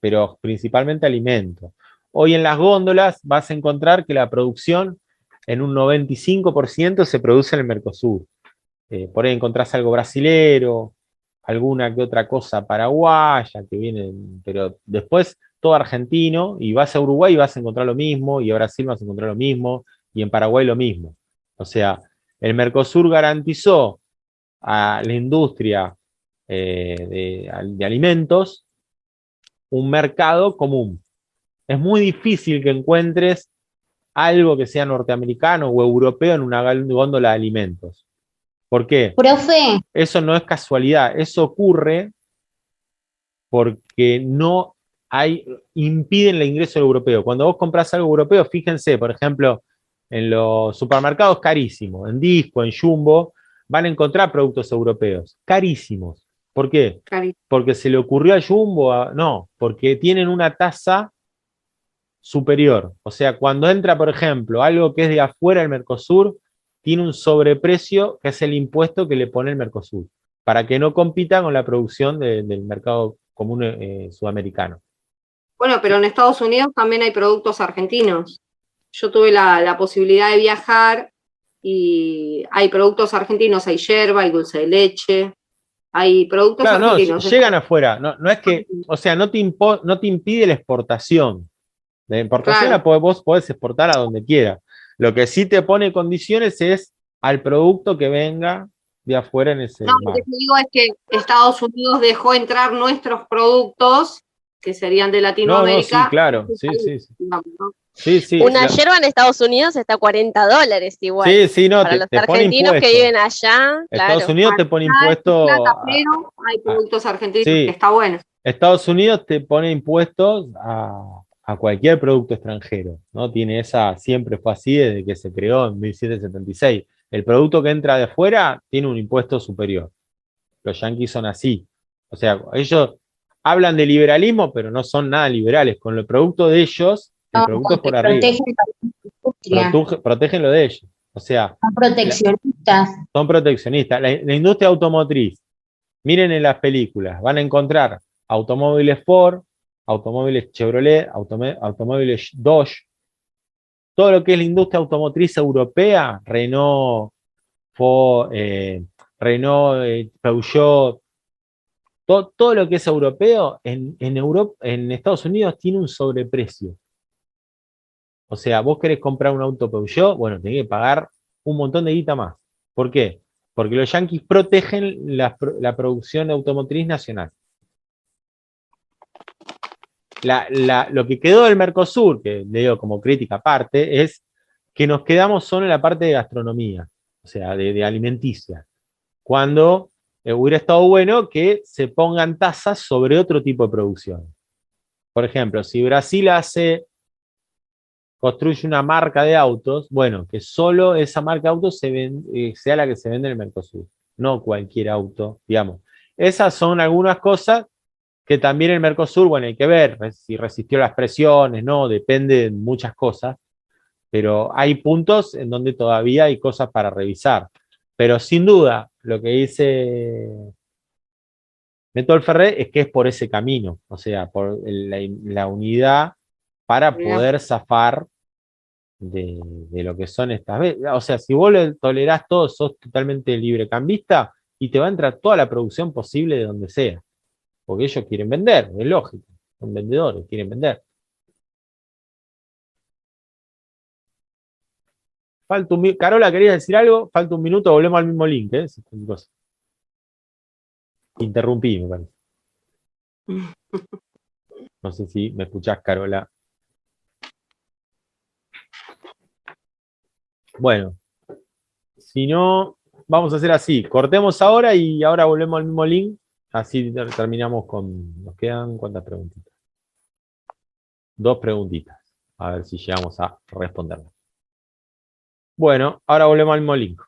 Pero principalmente alimento. Hoy en las góndolas vas a encontrar que la producción en un 95% se produce en el Mercosur. Por ahí encontrás algo brasilero, alguna que otra cosa paraguaya que viene, pero después todo argentino, y vas a Uruguay y vas a encontrar lo mismo, y a Brasil vas a encontrar lo mismo, y en Paraguay lo mismo. O sea, el Mercosur garantizó a la industria de alimentos un mercado común. Es muy difícil que encuentres algo que sea norteamericano o europeo en una góndola de alimentos. ¿Por qué? Profe, Eso no es casualidad, eso ocurre porque no impiden el ingreso europeo. Cuando vos compras algo europeo, fíjense, por ejemplo, en los supermercados carísimos, en Disco, en Jumbo, van a encontrar productos europeos, carísimos. ¿Por qué? Porque se le ocurrió a Jumbo, no, porque tienen una tasa superior. O sea, cuando entra, por ejemplo, algo que es de afuera del Mercosur, tiene un sobreprecio que es el impuesto que le pone el Mercosur, para que no compita con la producción del mercado común sudamericano. Bueno, pero en Estados Unidos también hay productos argentinos. Yo tuve la posibilidad de viajar y hay productos argentinos, hay yerba, hay dulce de leche, hay productos argentinos. No, llegan afuera, no es que, o sea, no te impide la exportación. La importación vos podés exportar a donde quieras. Lo que sí te pone condiciones es al producto que venga de afuera en ese mar. Lo que te digo es que Estados Unidos dejó entrar nuestros productos, que serían de Latinoamérica. Sí, claro, sí. Una yerba en Estados Unidos está a $40 igual. Sí, no, para los argentinos que viven allá, Estados Unidos te pone impuestos. Pero hay productos argentinos que está bueno. Estados Unidos te pone impuestos a cualquier producto extranjero, ¿no? Siempre fue así desde que se creó en 1776. el producto que entra de afuera tiene un impuesto superior. Los yanquis son así. O sea, ellos hablan de liberalismo, pero no son nada liberales. Con el producto de ellos, el No, producto es por porque arriba. protegen la industria. Protegen lo de ellos. O sea, Son proteccionistas. son proteccionistas. La industria automotriz, miren en las películas, van a encontrar automóviles Ford, automóviles Chevrolet, automóviles Dodge. Todo lo que es la industria automotriz europea, Renault, Ford, Renault, Peugeot, todo lo que es europeo, en Estados Unidos tiene un sobreprecio. O sea, vos querés comprar un auto Peugeot, bueno, tenés que pagar un montón de guita más. ¿Por qué? Porque los yanquis protegen la producción automotriz nacional. Lo que quedó del Mercosur, que le digo como crítica aparte, es que nos quedamos solo en la parte de gastronomía, o sea, de alimenticia. Cuando hubiera estado bueno que se pongan tasas sobre otro tipo de producción. Por ejemplo, si Brasil construye una marca de autos, bueno, que solo esa marca de autos sea la que se vende en el Mercosur, no cualquier auto, digamos. Esas son algunas cosas que también el Mercosur, bueno, hay que ver si resistió las presiones, ¿no? Depende de muchas cosas, pero hay puntos en donde todavía hay cosas para revisar. Pero sin duda, lo que dice Neto Ferrer es que es por ese camino, o sea, por la unidad para poder zafar de lo que son estas veces. O sea, si vos le tolerás todo, sos totalmente librecambista y te va a entrar toda la producción posible de donde sea. Porque ellos quieren vender, es lógico. Son vendedores, quieren vender. Carola, ¿querías decir algo? Falta un minuto, volvemos al mismo link, ¿eh? Interrumpí, me parece. No sé si me escuchás, Carola. Bueno, si no, vamos a hacer así. Cortemos ahora y ahora volvemos al mismo link. Así terminamos con... Nos quedan, ¿cuántas preguntitas? 2 preguntitas. A ver si llegamos a responderlas. Bueno, ahora volvemos al mismo link.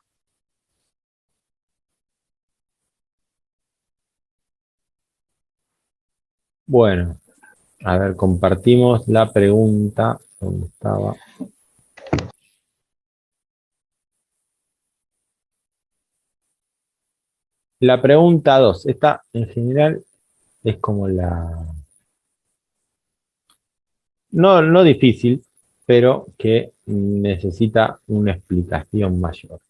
Bueno, a ver, compartimos la pregunta. ¿Dónde estaba? La pregunta 2. Esta en general es como no difícil, pero que necesita una explicación mayor.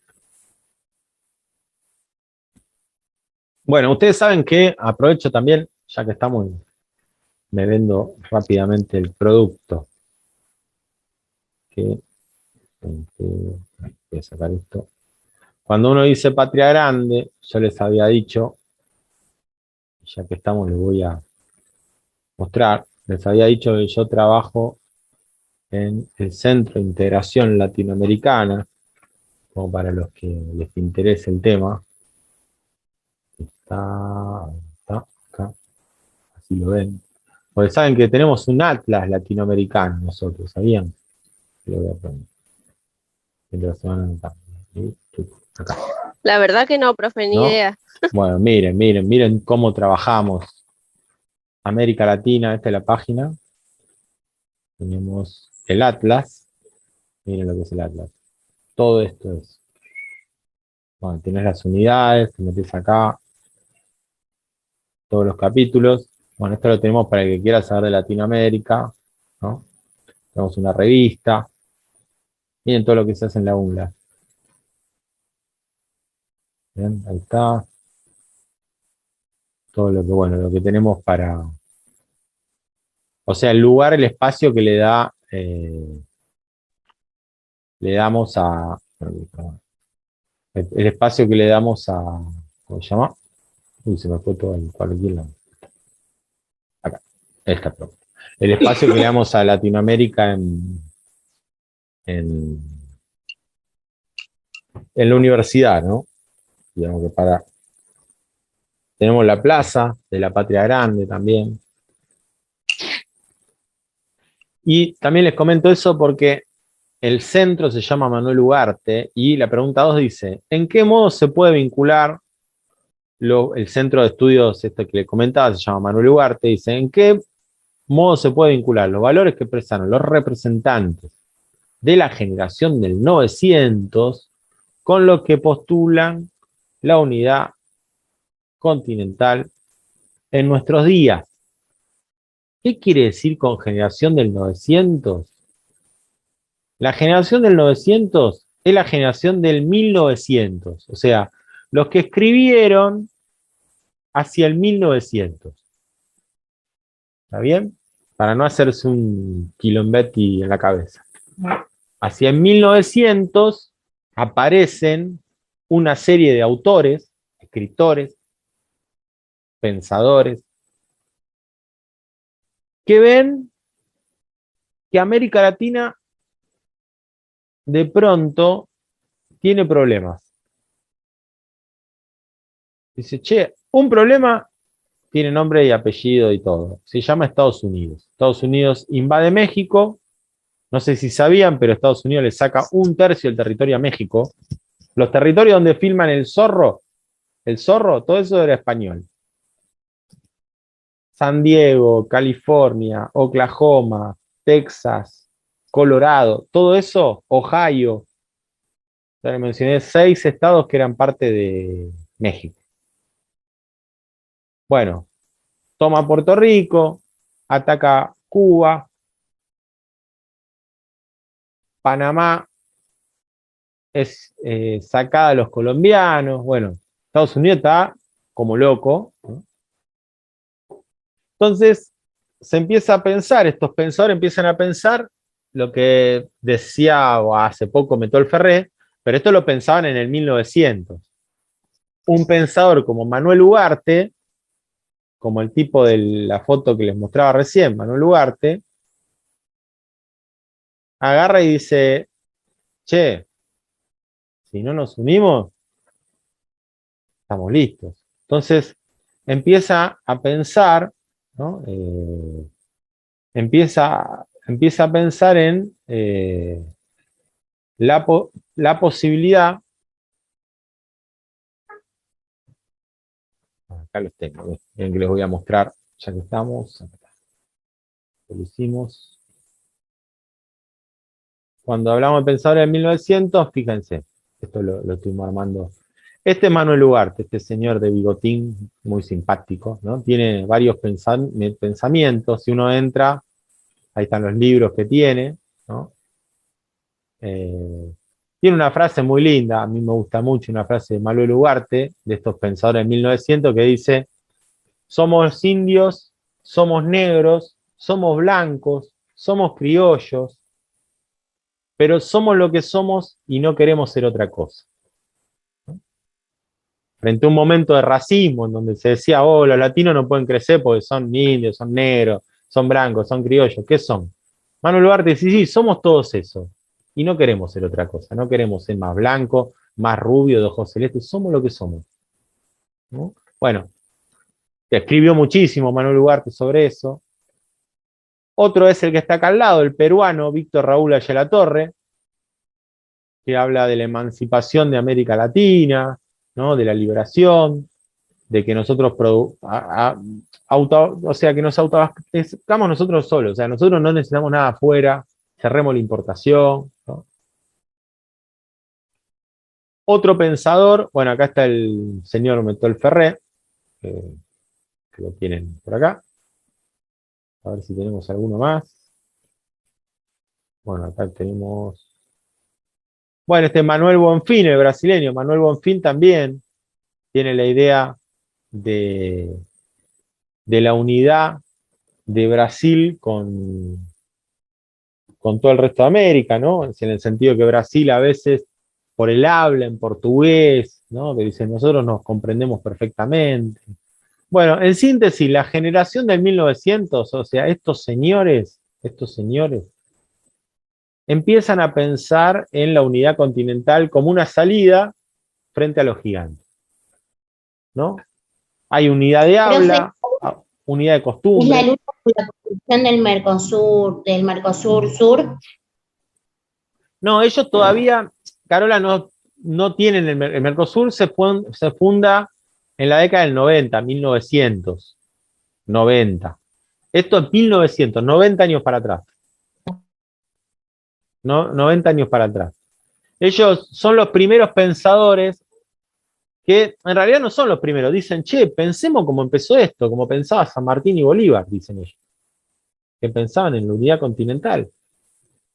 Bueno, ustedes saben que aprovecho también, ya que estamos, me vendo rápidamente el producto. Voy a sacar esto. Cuando uno dice Patria Grande, yo les había dicho, ya que estamos les voy a mostrar, les había dicho que yo trabajo en el Centro de Integración Latinoamericana, como para los que les interese el tema. Está acá, así lo ven. Porque saben que tenemos un atlas latinoamericano nosotros, ¿sabían? Lo voy a poner. Acá. La verdad que no, profe, ni ¿No? idea. Bueno, miren cómo trabajamos. América Latina, esta es la página. Tenemos el atlas. Miren lo que es el atlas. Todo esto es. Bueno, tenés las unidades, te metes acá. Todos los capítulos. Bueno, esto lo tenemos para el que quiera saber de Latinoamérica, ¿no? Tenemos una revista. Miren todo lo que se hace en la UNLA. Bien, ahí está. Todo lo que, bueno, lo que tenemos para... O sea, el lugar, el espacio que le damos a... El espacio que le damos a... ¿Cómo se llama? Uy, se me fue todo en cualquier lado. Acá, esta pregunta. El espacio que le damos a Latinoamérica en la universidad, ¿no? Digamos que tenemos la plaza de la Patria Grande también. Y también les comento eso porque el centro se llama Manuel Ugarte y la pregunta 2 dice, ¿en qué modo se puede vincular el centro de estudios este que le comentaba, se llama Manuel Ugarte, dice, ¿en qué modo se puede vincular los valores que expresaron los representantes de la generación del 900 con lo que postulan la unidad continental en nuestros días? ¿Qué quiere decir con generación del 900? La generación del 900 es la generación del 1900, o sea, los que escribieron hacia el 1900. ¿Está bien? Para no hacerse un quilombetti en la cabeza. Hacia el 1900 aparecen una serie de autores, escritores, pensadores, que ven que América Latina de pronto tiene problemas. Dice, che, un problema tiene nombre y apellido y todo. Se llama Estados Unidos. Estados Unidos invade México. No sé si sabían, pero Estados Unidos le saca 1/3 del territorio a México. Los territorios donde filman el zorro, todo eso era español. San Diego, California, Oklahoma, Texas, Colorado, todo eso, Ohio. Ya le mencioné 6 estados que eran parte de México. Bueno, toma Puerto Rico, ataca Cuba, Panamá es sacada a los colombianos. Bueno, Estados Unidos está como loco, ¿no? Entonces se empieza a pensar, estos pensadores empiezan a pensar lo que decía hace poco Metol Ferré, pero esto lo pensaban en el 1900. Un pensador como Manuel Ugarte, como el tipo de la foto que les mostraba recién, Manuel Ugarte, agarra y dice, che, si no nos unimos, estamos listos. Entonces empieza a pensar, ¿no? Empieza a pensar en la posibilidad. Acá los tengo, en que les voy a mostrar, ya que estamos. Lo hicimos. Cuando hablamos de pensadores de 1900, fíjense, esto lo estuvimos armando. Este es Manuel Ugarte, este señor de bigotín, muy simpático, ¿no? Tiene varios pensamientos. Si uno entra, ahí están los libros que tiene, ¿no? Tiene una frase muy linda, a mí me gusta mucho, una frase de Manuel Ugarte, de estos pensadores de 1900, que dice, somos indios, somos negros, somos blancos, somos criollos, pero somos lo que somos y no queremos ser otra cosa. ¿No? Frente a un momento de racismo en donde se decía, oh, los latinos no pueden crecer porque son indios, son negros, son blancos, son criollos, ¿qué son? Manuel Ugarte dice, sí, somos todos eso. Y no queremos ser otra cosa, no queremos ser más blanco, más rubio, de ojos celestes, somos lo que somos. ¿No? Bueno, escribió muchísimo Manuel Ugarte sobre eso. Otro es el que está acá al lado, el peruano Víctor Raúl Ayala-Torre, que habla de la emancipación de América Latina, ¿no? De la liberación, de que nosotros o sea, que nos autoabastezcamos nosotros solos, o sea, nosotros no necesitamos nada afuera, cerremos la importación, ¿no? Otro pensador, bueno, acá está el señor Metol Ferré, que lo tienen por acá. A ver si tenemos alguno más. Bueno, acá tenemos... Bueno, este Manuel Bonfim, el brasileño. Manuel Bonfim también tiene la idea de la unidad de Brasil con todo el resto de América, ¿no? En el sentido que Brasil a veces, por el habla en portugués, ¿no? Que dicen, nosotros nos comprendemos perfectamente. Bueno, en síntesis, la generación del 1900, o sea, estos señores, empiezan a pensar en la unidad continental como una salida frente a los gigantes, ¿no? Hay unidad de habla, unidad de costumbre. ¿Es la lucha por la construcción del Mercosur Sur? No, ellos todavía, Carola, no tienen el Mercosur, se funda en la década del 90, 1990. Esto es 1900, 90 años para atrás. 90 años para atrás. Ellos son los primeros pensadores que en realidad no son los primeros. Dicen, che, pensemos cómo empezó esto, como pensaba San Martín y Bolívar, dicen ellos. Que pensaban en la unidad continental.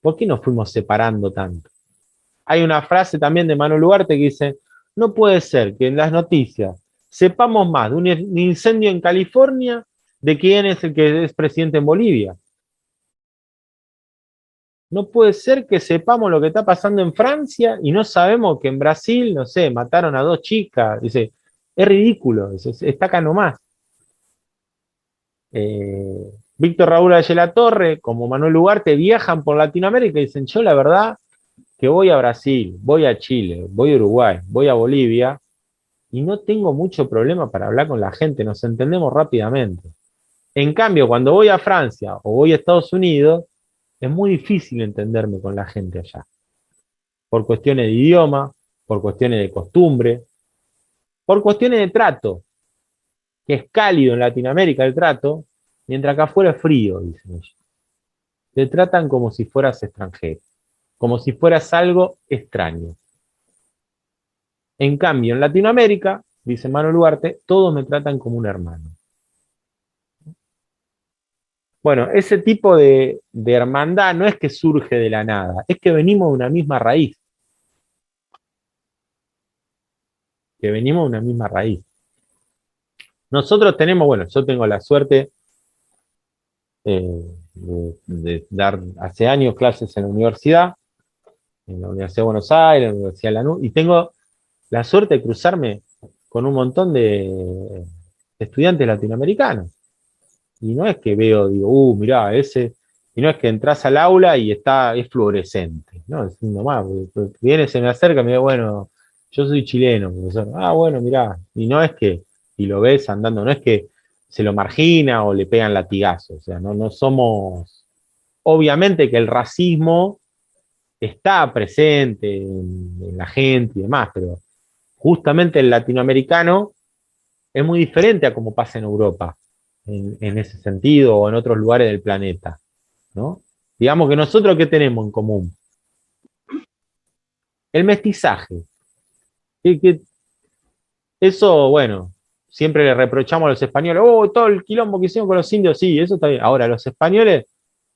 ¿Por qué nos fuimos separando tanto? Hay una frase también de Manuel Ugarte que dice, no puede ser que en las noticias sepamos más de un incendio en California de quién es el que es presidente en Bolivia. No puede ser que sepamos lo que está pasando en Francia y no sabemos que en Brasil, no sé, mataron a 2 chicas. Dice, es ridículo, está acá nomás. Víctor Raúl Ayala Torre, como Manuel Ugarte, viajan por Latinoamérica y dicen, yo la verdad que voy a Brasil, voy a Chile, voy a Uruguay, voy a Bolivia, y no tengo mucho problema para hablar con la gente, nos entendemos rápidamente. En cambio, cuando voy a Francia o voy a Estados Unidos, es muy difícil entenderme con la gente allá. Por cuestiones de idioma, por cuestiones de costumbre, por cuestiones de trato, que es cálido en Latinoamérica el trato, mientras acá afuera es frío, dicen ellos. Te tratan como si fueras extranjero, como si fueras algo extraño. En cambio, en Latinoamérica, dice Manuel Ugarte, todos me tratan como un hermano. Bueno, ese tipo de hermandad no es que surge de la nada, es que venimos de una misma raíz. Que venimos de una misma raíz. Nosotros tenemos, bueno, yo tengo la suerte de dar hace años clases en la Universidad de Buenos Aires, en la Universidad de Lanús, y tengo la suerte de cruzarme con un montón de estudiantes latinoamericanos. Y no es que veo, digo, mirá, ese, y no es que entras al aula y es fluorescente, ¿no? Es nomás, viene, se me acerca y me dice, bueno, yo soy chileno, profesor. Ah, bueno, mirá, y no es que, y lo ves andando, no es que se lo margina o le pegan latigazos, o sea, no somos, obviamente que el racismo está presente en la gente y demás, pero justamente el latinoamericano es muy diferente a como pasa en Europa, en ese sentido, o en otros lugares del planeta, ¿no? Digamos que nosotros, ¿qué tenemos en común? El mestizaje. Eso, bueno, siempre le reprochamos a los españoles, todo el quilombo que hicieron con los indios, sí, eso está bien. Ahora, los españoles,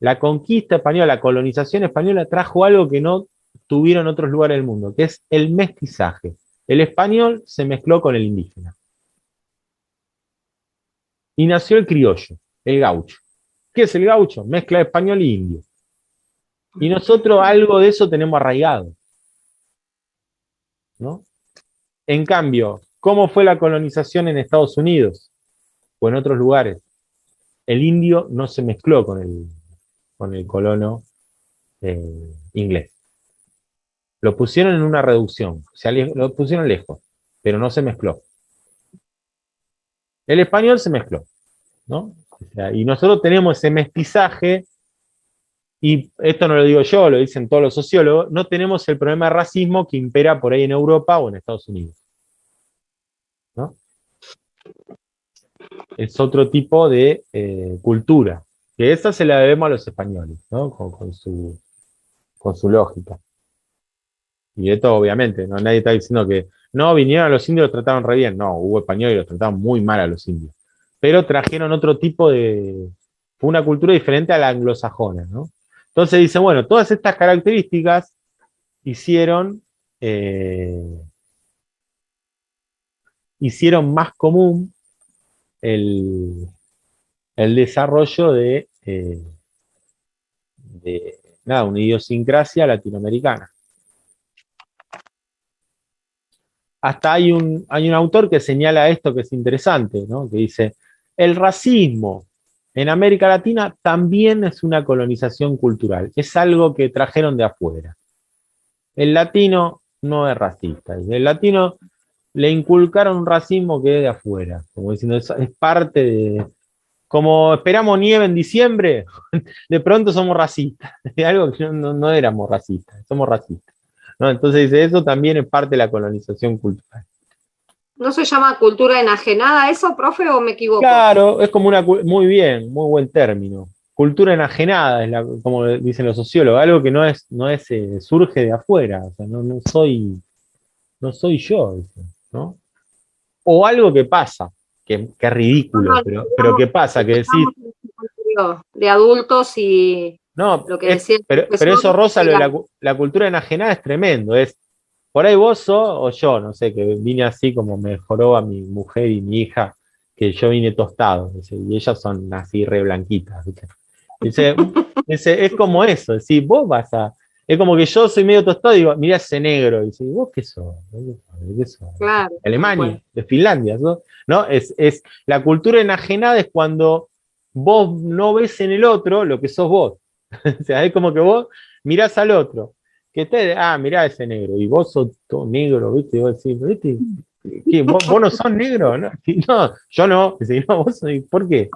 la conquista española, la colonización española trajo algo que no tuvieron otros lugares del mundo, que es el mestizaje. El español se mezcló con el indígena. Y nació el criollo, el gaucho. ¿Qué es el gaucho? Mezcla de español y indio. Y nosotros algo de eso tenemos arraigado, ¿no? En cambio, ¿cómo fue la colonización en Estados Unidos o en otros lugares? El indio no se mezcló con el colono inglés. Lo pusieron en una reducción, o sea, lo pusieron lejos, pero no se mezcló. El español se mezcló, ¿no? O sea, y nosotros tenemos ese mestizaje, y esto no lo digo yo, lo dicen todos los sociólogos, no tenemos el problema de racismo que impera por ahí en Europa o en Estados Unidos, ¿no? Es otro tipo de cultura, que esa se la debemos a los españoles, ¿no? Con su lógica. Y esto obviamente, ¿no? Nadie está diciendo que no, vinieron a los indios y los trataron re bien. No, hubo españoles y los trataron muy mal a los indios. Pero trajeron otro tipo fue una cultura diferente a la anglosajona, ¿no? Entonces dice, bueno, todas estas características hicieron más común el desarrollo de una idiosincrasia latinoamericana. Hasta hay un autor que señala esto que es interesante, ¿no? Que dice, el racismo en América Latina también es una colonización cultural, es algo que trajeron de afuera. El latino no es racista, el latino le inculcaron un racismo que es de afuera, como diciendo, es parte como esperamos nieve en diciembre, de pronto somos racistas. Algo que no éramos racistas, somos racistas. ¿No? Entonces dice, eso también es parte de la colonización cultural. ¿No se llama cultura enajenada eso, profe, o me equivoco? Claro, es como muy bien, muy buen término. Cultura enajenada, como dicen los sociólogos, algo que no es surge de afuera, o sea, no soy yo, ¿no? O algo que pasa, que es ridículo, pero que pasa, que decís... De adultos y no, lo que decía... pero eso, Rosa, lo de la cultura enajenada es tremendo, por ahí vos sos, o yo, no sé, que vine así como me mejoró a mi mujer y mi hija, que yo vine tostado, y ellas son así re blanquitas, ¿viste? Dice, es como eso, decir, vos es como que yo soy medio tostado y digo, mirá ese negro, y dice, ¿vos qué sos? ¿De qué sos? Claro, ¿De Alemania? ¿De Finlandia? ¿No? La cultura enajenada es cuando vos no ves en el otro lo que sos vos. O sea, es como que vos mirás al otro, mirá ese negro, y vos sos todo negro, ¿viste? Y vos decís, ¿viste? ¿Qué? ¿Vos no sos negro? No, yo no. Dice, no, vos sos, ¿por qué?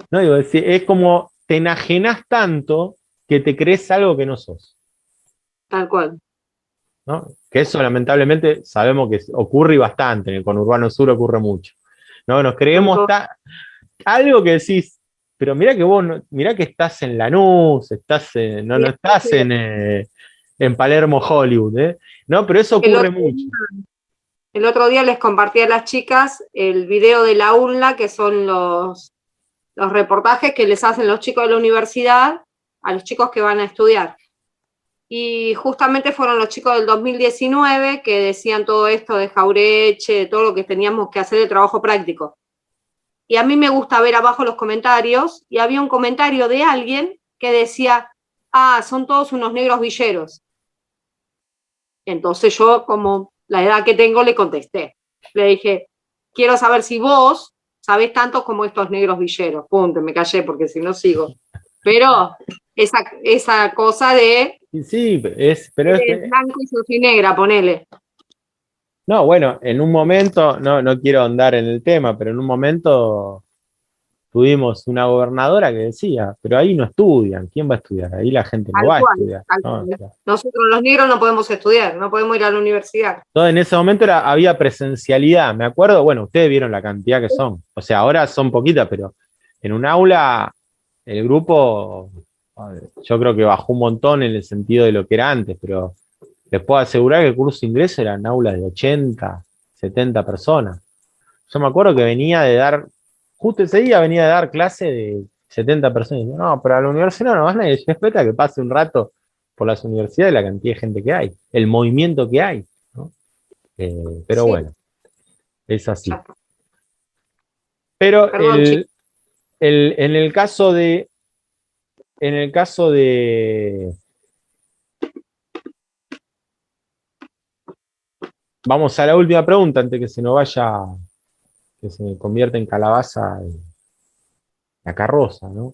No, digo, es como te enajenás tanto que te crees algo que no sos. Tal cual. ¿No? Que eso lamentablemente sabemos que ocurre bastante, en el conurbano sur ocurre mucho. ¿No? Nos creemos algo que decís, pero mirá que vos, mirá que estás en Lanús, no estás en Palermo, Hollywood, ¿eh? No, pero eso ocurre mucho. El otro día les compartí a las chicas el video de la UNLA, que son los reportajes que les hacen los chicos de la universidad a los chicos que van a estudiar. Y justamente fueron los chicos del 2019 que decían todo esto de Jaureche, de todo lo que teníamos que hacer de trabajo práctico. Y a mí me gusta ver abajo los comentarios, y había un comentario de alguien que decía, son todos unos negros villeros. Entonces yo, como la edad que tengo, le contesté. Le dije, quiero saber si vos sabés tanto como estos negros villeros. Punto, me callé porque si no sigo. Pero esa cosa de... Sí, pero es blanco y soy negra, ponele. No, bueno, en un momento, no quiero andar en el tema, pero en un momento tuvimos una gobernadora que decía, pero ahí no estudian, ¿quién va a estudiar? Ahí la gente no va a estudiar. ¿No? Nosotros los negros no podemos estudiar, no podemos ir a la universidad. Entonces, en ese momento había presencialidad, me acuerdo, bueno, ustedes vieron la cantidad que son, o sea, ahora son poquitas, pero en un aula el grupo, yo creo que bajó un montón en el sentido de lo que era antes, pero les puedo asegurar que el curso de ingreso eran aulas de 80, 70 personas. Yo me acuerdo que justo ese día venía de dar clase de 70 personas. Y digo, no, pero a la universidad no van a ir, respeta que pase un rato por las universidades la cantidad de gente que hay, el movimiento que hay, ¿no? Pero sí. Bueno, es así. Pero en el caso de vamos a la última pregunta antes que se nos vaya, que se convierta en calabaza la carroza, ¿no?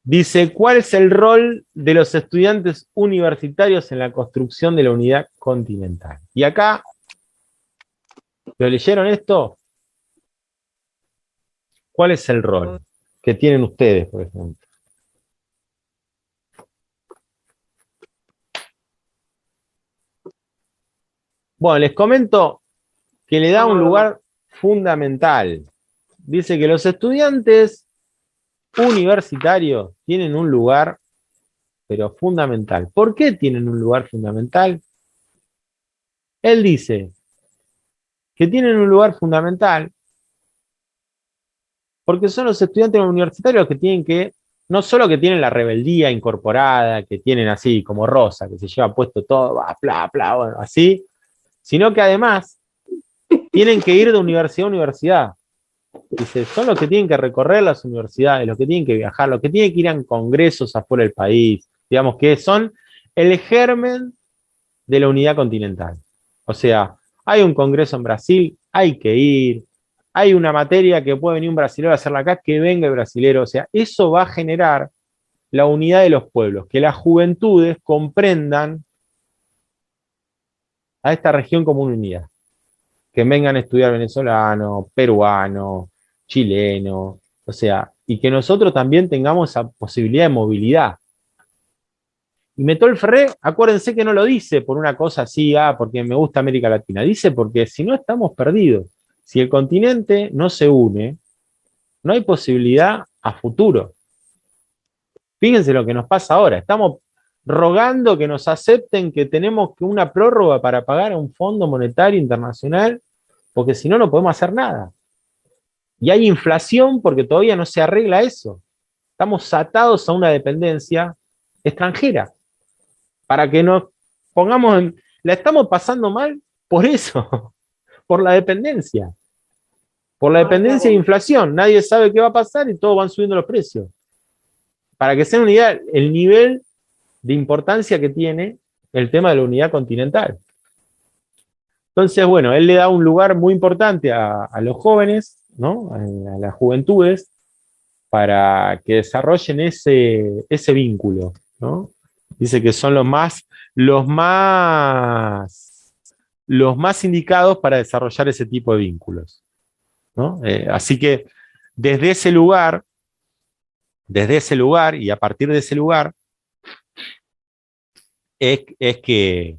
Dice, ¿cuál es el rol de los estudiantes universitarios en la construcción de la unidad continental? Y acá, ¿lo leyeron esto? ¿Cuál es el rol que tienen ustedes, por ejemplo? Bueno, les comento que le da un lugar fundamental. Dice que los estudiantes universitarios tienen un lugar, pero fundamental. ¿Por qué tienen un lugar fundamental? Él dice que tienen un lugar fundamental porque son los estudiantes universitarios que tienen no solo que tienen la rebeldía incorporada, que tienen así como Rosa, que se lleva puesto todo, bla, bla, bueno, así, sino que además tienen que ir de universidad a universidad. Dice, son los que tienen que recorrer las universidades, los que tienen que viajar, los que tienen que ir a congresos afuera del país, digamos que son el germen de la unidad continental. O sea, hay un congreso en Brasil, hay que ir, hay una materia que puede venir un brasilero a hacerla acá, que venga el brasilero, o sea, eso va a generar la unidad de los pueblos, que las juventudes comprendan a esta región como una unidad. que vengan a estudiar venezolanos, peruanos, chilenos, o sea, y que nosotros también tengamos esa posibilidad de movilidad. Y Metol Ferré, acuérdense que no lo dice por una cosa así, porque me gusta América Latina, dice porque si no estamos perdidos. Si el continente no se une, no hay posibilidad a futuro. Fíjense lo que nos pasa ahora, estamos rogando que nos acepten que tenemos una prórroga para pagar a un Fondo Monetario Internacional, porque si no, no podemos hacer nada. Y hay inflación porque todavía no se arregla eso. Estamos atados a una dependencia extranjera. Para que nos pongamos la estamos pasando mal por eso, por la dependencia. Por la dependencia de inflación. Nadie sabe qué va a pasar y todos van subiendo los precios. Para que se den una idea, el nivel de importancia que tiene el tema de la unidad continental. Entonces, bueno, él le da un lugar muy importante a los jóvenes, ¿no? A las juventudes, para que desarrollen ese vínculo, ¿no? Dice que son los más indicados para desarrollar ese tipo de vínculos, ¿no? Así que desde ese lugar y a partir de ese lugar es que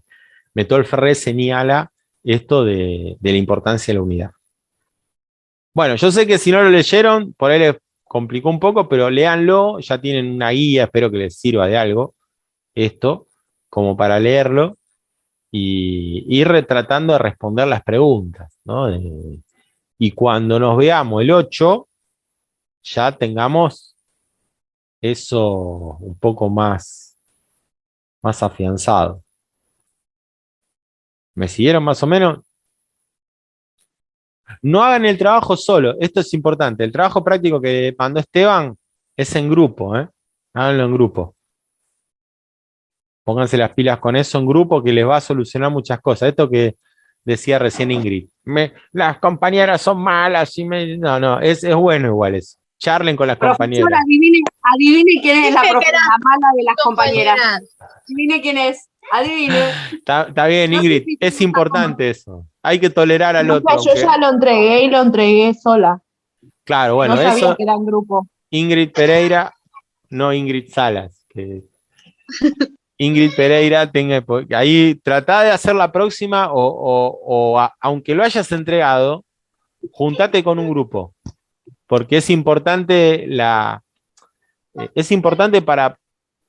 Metol Ferré señala esto de la importancia de la unidad. Bueno, yo sé que si no lo leyeron, por ahí les complicó un poco, pero léanlo, ya tienen una guía, espero que les sirva de algo esto, como para leerlo y ir tratando de responder las preguntas, ¿no? Y cuando nos veamos el 8, ya tengamos eso un poco más afianzado. ¿Me siguieron más o menos? No hagan el trabajo solo, esto es importante. El trabajo práctico que mandó Esteban es en grupo, ¿eh? Háganlo en grupo. Pónganse las pilas con eso en grupo que les va a solucionar muchas cosas. Esto que decía recién Ingrid. Las compañeras son malas. No, es bueno igual eso. Charlen con las compañeras. Adivine quién es la mala de las compañeras. Adivine quién es. Adivine. Está bien, Ingrid. Es importante eso. Hay que tolerar al otro. Yo ya lo entregué y lo entregué sola. Claro, bueno. No sabía que era en grupo. Ingrid Pereira, no Ingrid Salas. Ingrid Pereira, ahí tratá de hacer la próxima aunque lo hayas entregado, juntate con un grupo, porque es importante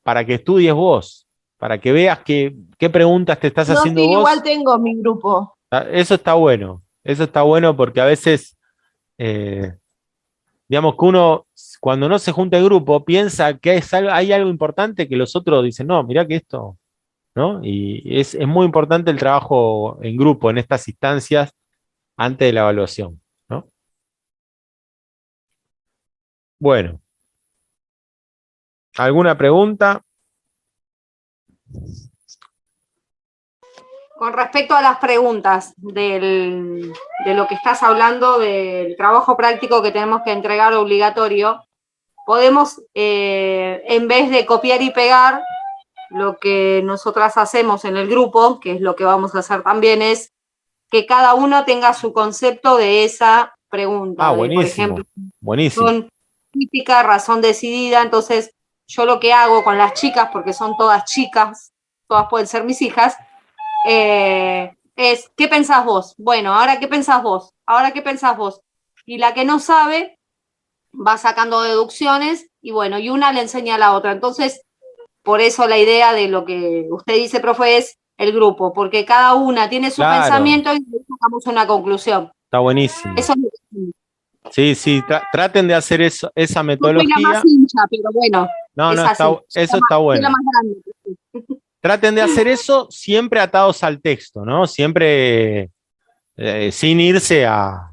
para que estudies vos, para que veas qué preguntas te estás haciendo vos. Igual tengo mi grupo. Eso está bueno porque a veces, digamos que uno, cuando no se junta el grupo, piensa que hay algo importante que los otros dicen, no, mirá que esto, ¿no? Y es muy importante el trabajo en grupo en estas instancias antes de la evaluación, ¿no? Bueno. ¿Alguna pregunta? Con respecto a las preguntas de lo que estás hablando, del trabajo práctico que tenemos que entregar obligatorio, podemos, en vez de copiar y pegar, lo que nosotras hacemos en el grupo, que es lo que vamos a hacer también, es que cada uno tenga su concepto de esa pregunta. Buenísimo. Por ejemplo, buenísimo. Son típica, razón decidida. Entonces, yo lo que hago con las chicas, porque son todas chicas, todas pueden ser mis hijas, es, ¿qué pensás vos? Bueno, ahora ¿qué pensás vos? Ahora ¿qué pensás vos? Y la que no sabe va sacando deducciones y bueno, y una le enseña a la otra. Entonces, por eso la idea de lo que usted dice, profe, es el grupo, porque cada una tiene su pensamiento y sacamos una conclusión. Está buenísimo. Eso es Sí, traten de hacer esa metodología. No soy la más hincha, pero bueno. Eso está bueno. Traten de hacer eso siempre atados al texto, ¿no? Siempre sin irse a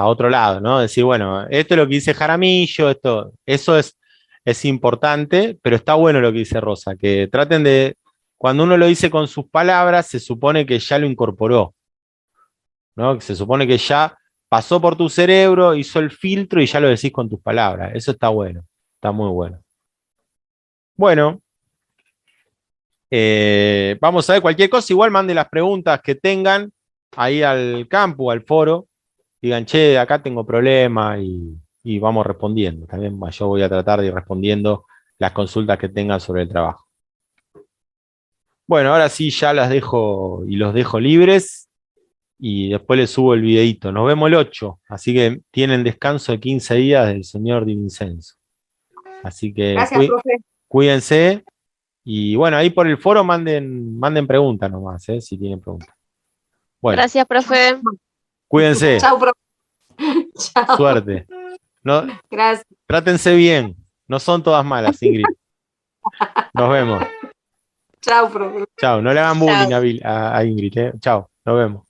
otro lado, ¿no? Decir, bueno, esto es lo que dice Jaramillo, eso es importante, pero está bueno lo que dice Rosa, que traten de, cuando uno lo dice con sus palabras, se supone que ya lo incorporó, ¿no? Que se supone que ya pasó por tu cerebro, hizo el filtro y ya lo decís con tus palabras. Eso está bueno, está muy bueno. Bueno, vamos a ver cualquier cosa, igual manden las preguntas que tengan ahí al campo, al foro, digan, che, acá tengo problema y vamos respondiendo. También yo voy a tratar de ir respondiendo las consultas que tengan sobre el trabajo. Bueno, ahora sí ya las dejo y los dejo libres y después les subo el videíto. Nos vemos el 8, así que tienen descanso de 15 días del señor Di Vincenzo. Así que Gracias, profe. cuídense y bueno, ahí por el foro manden preguntas nomás, si tienen preguntas. Bueno, Gracias, profe. cuídense. Chao, profe. Chao. Suerte. No, Gracias. trátense bien. No son todas malas, Ingrid. Nos vemos. Chao, profe. Chao. No le hagan bullying a Ingrid. Chao. Nos vemos.